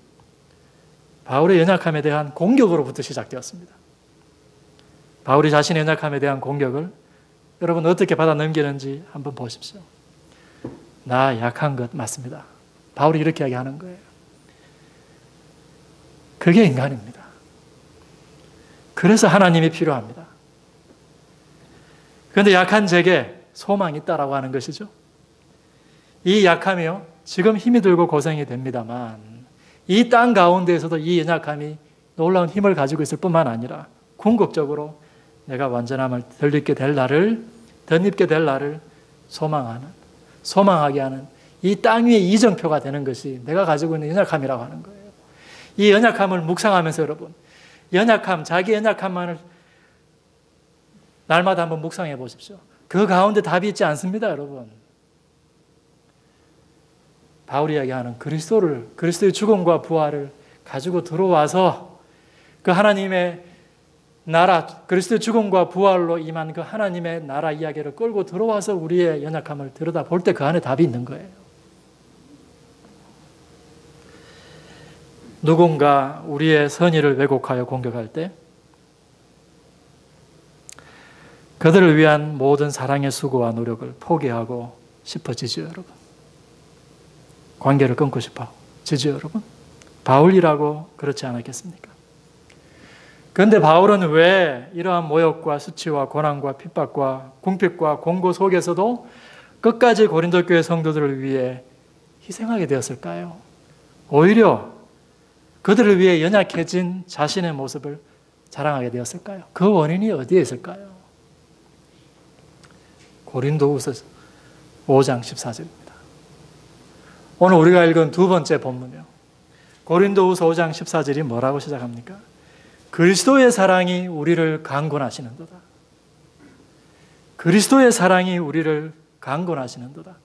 바울의 연약함에 대한 공격으로부터 시작되었습니다. 바울이 자신의 연약함에 대한 공격을 여러분 어떻게 받아 넘기는지 한번 보십시오. 나 약한 것 맞습니다. 바울이 이렇게 이야기하는 거예요. 그게 인간입니다. 그래서 하나님이 필요합니다. 그런데 약한 제게 소망이 있다라고 하는 것이죠. 이 약함이요, 지금 힘이 들고 고생이 됩니다만 이 땅 가운데에서도 이 연약함이 놀라운 힘을 가지고 있을 뿐만 아니라 궁극적으로 내가 완전함을 덧입게 될 날을 소망하게 하는 이 땅 위의 이정표가 되는 것이 내가 가지고 있는 연약함이라고 하는 거예요. 이 연약함을 묵상하면서 여러분, 자기 연약함만을 날마다 한번 묵상해 보십시오. 그 가운데 답이 있지 않습니다, 여러분. 바울이 이야기하는 그리스도의 죽음과 부활을 가지고 들어와서 그 하나님의 나라, 그리스도의 죽음과 부활로 임한 그 하나님의 나라 이야기를 끌고 들어와서 우리의 연약함을 들여다볼 때 그 안에 답이 있는 거예요. 누군가 우리의 선의를 왜곡하여 공격할 때 그들을 위한 모든 사랑의 수고와 노력을 포기하고 싶어지죠, 여러분. 관계를 끊고 싶어지죠, 여러분. 바울이라고 그렇지 않았겠습니까? 그런데 바울은 왜 이러한 모욕과 수치와 고난과 핍박과 궁핍과 공고 속에서도 끝까지 고린도 교회 성도들을 위해 희생하게 되었을까요? 오히려 그들을 위해 연약해진 자신의 모습을 자랑하게 되었을까요? 그 원인이 어디에 있을까요? 고린도후서 5장 14절입니다. 오늘 우리가 읽은 두 번째 본문이요. 고린도후서 5장 14절이 뭐라고 시작합니까? 그리스도의 사랑이 우리를 강권하시는도다. 그리스도의 사랑이 우리를 강권하시는도다.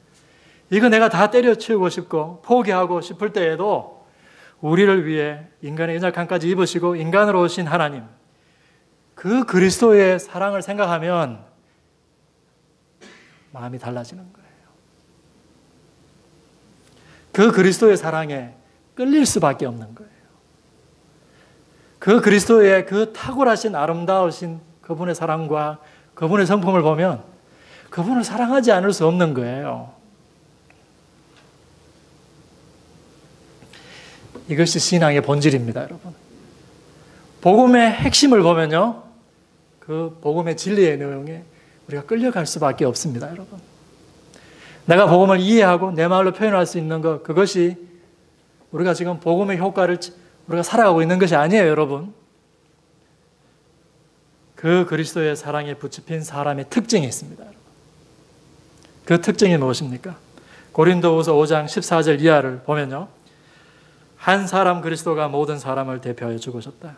이거 내가 다 때려치우고 싶고 포기하고 싶을 때에도 우리를 위해 인간의 연약함까지 입으시고 인간으로 오신 하나님, 그 그리스도의 사랑을 생각하면 마음이 달라지는 거예요. 그 그리스도의 사랑에 끌릴 수밖에 없는 거예요. 그 그리스도의 그 탁월하신 아름다우신 그분의 사랑과 그분의 성품을 보면 그분을 사랑하지 않을 수 없는 거예요. 이것이 신앙의 본질입니다, 여러분. 복음의 핵심을 보면요, 그 복음의 진리의 내용에 우리가 끌려갈 수밖에 없습니다, 여러분. 내가 복음을 이해하고 내 말로 표현할 수 있는 것, 그것이 우리가 지금 복음의 효과를 우리가 살아가고 있는 것이 아니에요, 여러분. 그 그리스도의 사랑에 붙잡힌 사람의 특징이 있습니다, 여러분. 그 특징이 무엇입니까? 고린도후서 5장 14절 이하를 보면요, 한 사람 그리스도가 모든 사람을 대표하여 죽으셨다.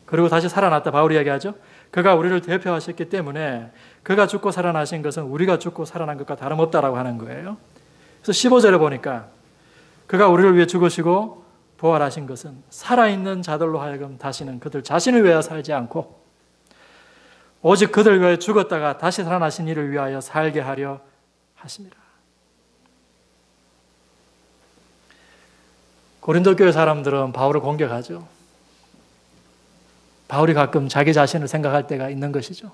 그리고 다시 살아났다. 바울이 이야기하죠. 그가 우리를 대표하셨기 때문에 그가 죽고 살아나신 것은 우리가 죽고 살아난 것과 다름없다라고 하는 거예요. 그래서 15절에 보니까 그가 우리를 위해 죽으시고 부활하신 것은 살아있는 자들로 하여금 다시는 그들 자신을 위하여 살지 않고 오직 그들 위하여 죽었다가 다시 살아나신 이를 위하여 살게 하려 하심이라. 고린도 교회 사람들은 바울을 공격하죠. 바울이 가끔 자기 자신을 생각할 때가 있는 것이죠.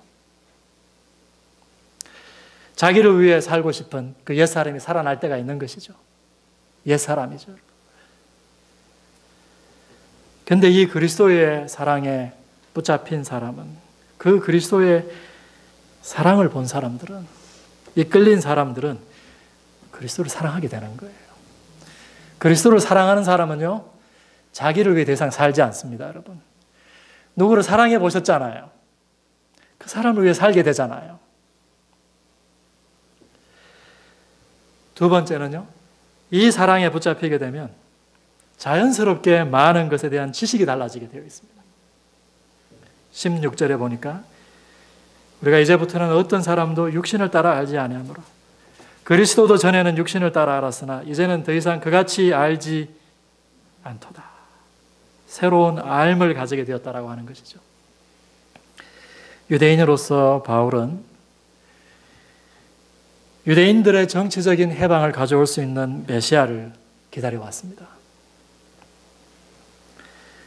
자기를 위해 살고 싶은 그 옛사람이 살아날 때가 있는 것이죠. 옛사람이죠. 그런데 이 그리스도의 사랑에 붙잡힌 사람은, 그 그리스도의 사랑을 본 사람들은, 이끌린 사람들은 그리스도를 사랑하게 되는 거예요. 그리스도를 사랑하는 사람은요, 자기를 위해 더 이상 살지 않습니다, 여러분. 누구를 사랑해 보셨잖아요. 그 사람을 위해 살게 되잖아요. 두 번째는요, 이 사랑에 붙잡히게 되면 자연스럽게 많은 것에 대한 지식이 달라지게 되어 있습니다. 16절에 보니까 우리가 이제부터는 어떤 사람도 육신을 따라 알지 아니하노라. 그리스도도 전에는 육신을 따라 알았으나 이제는 더 이상 그같이 알지 않도다. 새로운 알을 가지게 되었다라고 하는 것이죠. 유대인으로서 바울은 유대인들의 정치적인 해방을 가져올 수 있는 메시아를 기다려왔습니다.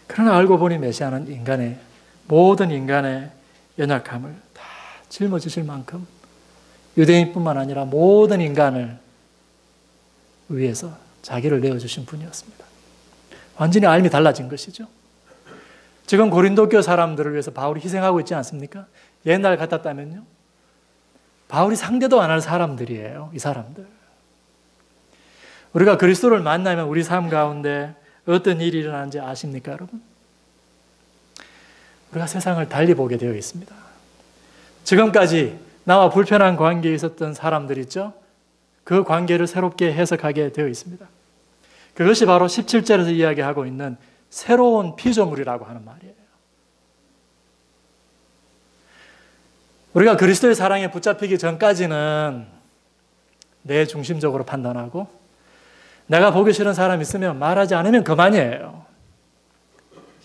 그러나 알고 보니 메시아는 모든 인간의 연약함을 다 짊어지실 만큼 유대인뿐만 아니라 모든 인간을 위해서 자기를 내어주신 분이었습니다. 완전히 삶이 달라진 것이죠. 지금 고린도 교회 사람들을 위해서 바울이 희생하고 있지 않습니까? 옛날 같았다면요, 바울이 상대도 안 할 사람들이에요. 이 사람들. 우리가 그리스도를 만나면 우리 삶 가운데 어떤 일이 일어나는지 아십니까, 여러분? 우리가 세상을 달리 보게 되어 있습니다. 지금까지 나와 불편한 관계에 있었던 사람들 있죠? 그 관계를 새롭게 해석하게 되어 있습니다. 그것이 바로 17절에서 이야기하고 있는 새로운 피조물이라고 하는 말이에요. 우리가 그리스도의 사랑에 붙잡히기 전까지는 내 중심적으로 판단하고 내가 보기 싫은 사람 있으면 말하지 않으면 그만이에요.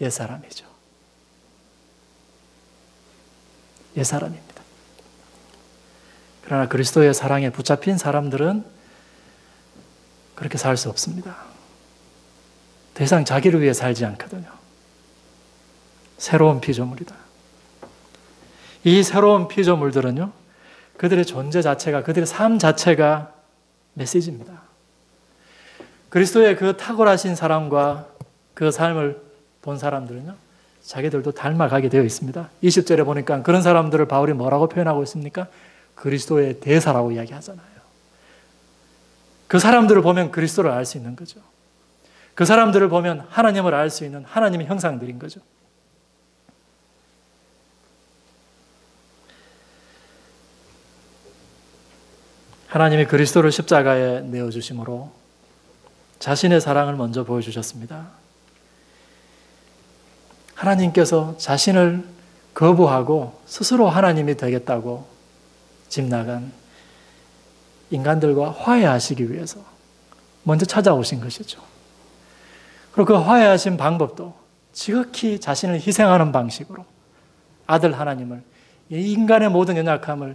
옛사람이죠. 옛사람입니다. 그러나 그리스도의 사랑에 붙잡힌 사람들은 그렇게 살 수 없습니다. 더 이상 자기를 위해 살지 않거든요. 새로운 피조물이다. 이 새로운 피조물들은요, 그들의 존재 자체가, 그들의 삶 자체가 메시지입니다. 그리스도의 그 탁월하신 사랑과 그 삶을 본 사람들은요, 자기들도 닮아가게 되어 있습니다. 20절에 보니까 그런 사람들을 바울이 뭐라고 표현하고 있습니까? 그리스도의 대사라고 이야기하잖아요. 그 사람들을 보면 그리스도를 알 수 있는 거죠. 그 사람들을 보면 하나님을 알 수 있는 하나님의 형상들인 거죠. 하나님이 그리스도를 십자가에 내어주심으로 자신의 사랑을 먼저 보여주셨습니다. 하나님께서 자신을 거부하고 스스로 하나님이 되겠다고 집 나간 인간들과 화해하시기 위해서 먼저 찾아오신 것이죠. 그리고 그 화해하신 방법도 지극히 자신을 희생하는 방식으로 아들 하나님을, 이 인간의 모든 연약함을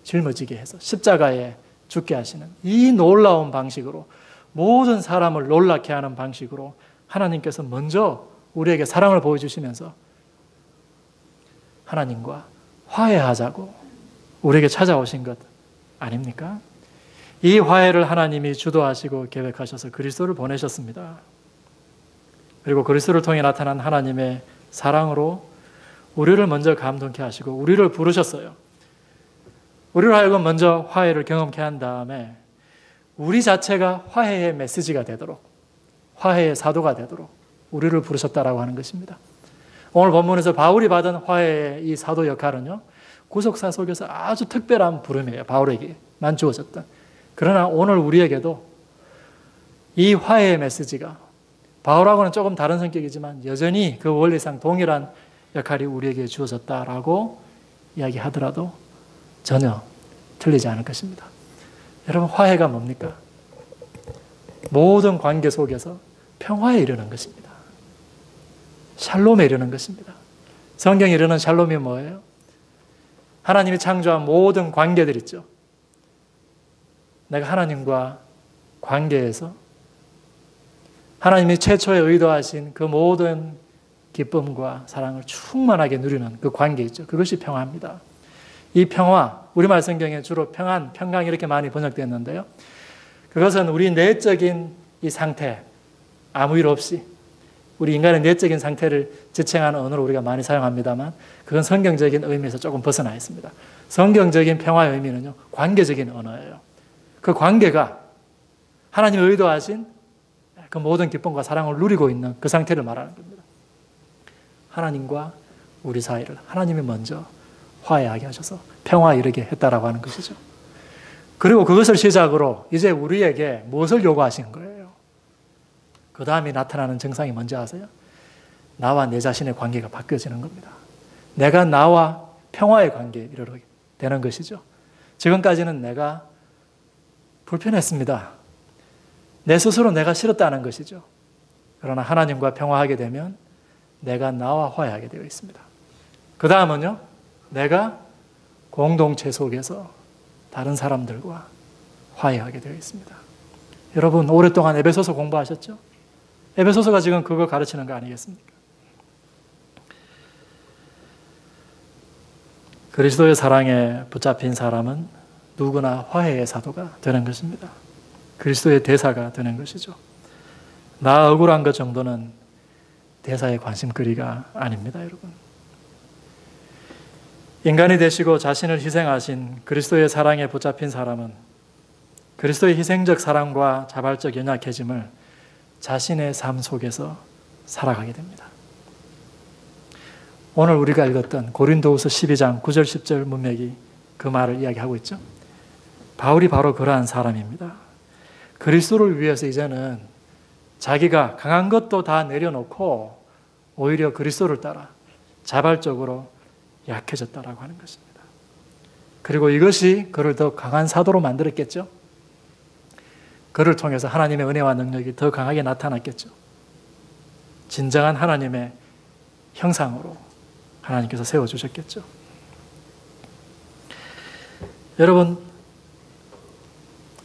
짊어지게 해서 십자가에 죽게 하시는 이 놀라운 방식으로, 모든 사람을 놀라게 하는 방식으로 하나님께서 먼저 우리에게 사랑을 보여주시면서 하나님과 화해하자고 우리에게 찾아오신 것 아닙니까? 이 화해를 하나님이 주도하시고 계획하셔서 그리스도를 보내셨습니다. 그리고 그리스도를 통해 나타난 하나님의 사랑으로 우리를 먼저 감동케 하시고 우리를 부르셨어요. 우리로 하여금 먼저 화해를 경험케 한 다음에 우리 자체가 화해의 메시지가 되도록, 화해의 사도가 되도록 우리를 부르셨다라고 하는 것입니다. 오늘 본문에서 바울이 받은 화해의 이 사도 역할은요, 구속사 속에서 아주 특별한 부름이에요. 바울에게만 주어졌던. 그러나 오늘 우리에게도 이 화해의 메시지가 바울하고는 조금 다른 성격이지만 여전히 그 원리상 동일한 역할이 우리에게 주어졌다라고 이야기하더라도 전혀 틀리지 않을 것입니다. 여러분, 화해가 뭡니까? 모든 관계 속에서 평화에 이르는 것입니다. 샬롬에 이르는 것입니다. 성경이 이르는 샬롬이 뭐예요? 하나님이 창조한 모든 관계들 있죠. 내가 하나님과 관계에서 하나님이 최초에 의도하신 그 모든 기쁨과 사랑을 충만하게 누리는 그 관계 있죠. 그것이 평화입니다. 이 평화, 우리말 성경에 주로 평안, 평강 이렇게 많이 번역되었는데요. 그것은 우리 내적인 이 상태, 아무 일 없이 우리 인간의 내적인 상태를 지칭하는 언어로 우리가 많이 사용합니다만 그건 성경적인 의미에서 조금 벗어나 있습니다. 성경적인 평화의 의미는요, 관계적인 언어예요. 그 관계가 하나님이 의도하신 그 모든 기쁨과 사랑을 누리고 있는 그 상태를 말하는 겁니다. 하나님과 우리 사이를 하나님이 먼저 화해하게 하셔서 평화에 이르게 했다라고 하는 것이죠. 그리고 그것을 시작으로 이제 우리에게 무엇을 요구하신 거예요? 그 다음에 나타나는 증상이 뭔지 아세요? 나와 내 자신의 관계가 바뀌어지는 겁니다. 내가 나와 평화의 관계에 이르게 되는 것이죠. 지금까지는 내가 불편했습니다. 내 스스로 내가 싫었다는 것이죠. 그러나 하나님과 평화하게 되면 내가 나와 화해하게 되어 있습니다. 그 다음은요, 내가 공동체 속에서 다른 사람들과 화해하게 되어 있습니다. 여러분, 오랫동안 에베소서 공부하셨죠? 에베소서가 지금 그거 가르치는 거 아니겠습니까? 그리스도의 사랑에 붙잡힌 사람은 누구나 화해의 사도가 되는 것입니다. 그리스도의 대사가 되는 것이죠. 나 억울한 것 정도는 대사의 관심거리가 아닙니다, 여러분. 인간이 되시고 자신을 희생하신 그리스도의 사랑에 붙잡힌 사람은 그리스도의 희생적 사랑과 자발적 연약해짐을 자신의 삶 속에서 살아가게 됩니다. 오늘 우리가 읽었던 고린도후서 12장 9절 10절 문맥이 그 말을 이야기하고 있죠. 바울이 바로 그러한 사람입니다. 그리스도를 위해서 이제는 자기가 강한 것도 다 내려놓고 오히려 그리스도를 따라 자발적으로 약해졌다라고 하는 것입니다. 그리고 이것이 그를 더 강한 사도로 만들었겠죠. 그를 통해서 하나님의 은혜와 능력이 더 강하게 나타났겠죠. 진정한 하나님의 형상으로 하나님께서 세워주셨겠죠. 여러분,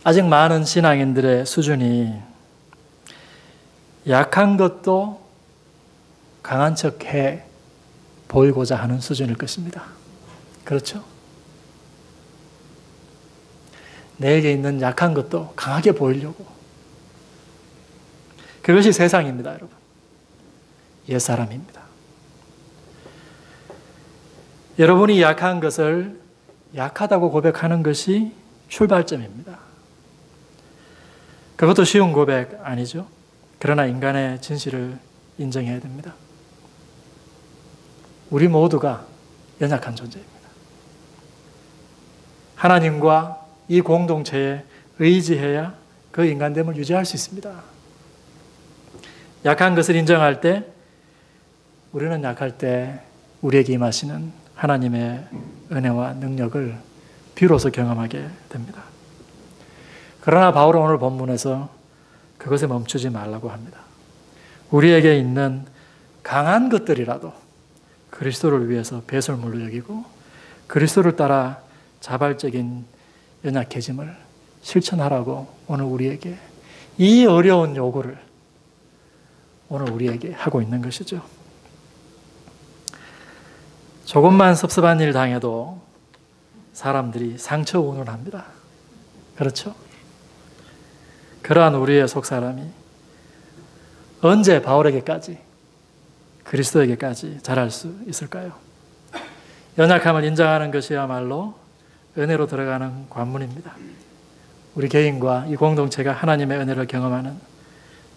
아직 많은 신앙인들의 수준이 약한 것도 강한 척해 보이고자 하는 수준일 것입니다. 그렇죠? 내게 있는 약한 것도 강하게 보이려고. 그것이 세상입니다, 여러분. 옛사람입니다. 여러분이 약한 것을 약하다고 고백하는 것이 출발점입니다. 그것도 쉬운 고백 아니죠. 그러나 인간의 진실을 인정해야 됩니다. 우리 모두가 연약한 존재입니다. 하나님과 이 공동체에 의지해야 그 인간됨을 유지할 수 있습니다. 약한 것을 인정할 때 우리는 약할 때 우리에게 임하시는 하나님의 은혜와 능력을 비로소 경험하게 됩니다. 그러나 바울은 오늘 본문에서 그것에 멈추지 말라고 합니다. 우리에게 있는 강한 것들이라도 그리스도를 위해서 배설물로 여기고 그리스도를 따라 자발적인 연약해짐을 실천하라고 오늘 우리에게 이 어려운 요구를 오늘 우리에게 하고 있는 것이죠. 조금만 섭섭한 일 당해도 사람들이 상처 운운합니다. 그렇죠? 그러한 우리의 속사람이 언제 바울에게까지 그리스도에게까지 자랄 수 있을까요? 연약함을 인정하는 것이야말로 은혜로 들어가는 관문입니다. 우리 개인과 이 공동체가 하나님의 은혜를 경험하는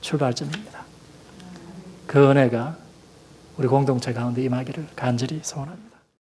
출발점입니다. 그 은혜가 우리 공동체 가운데 임하기를 간절히 소원합니다.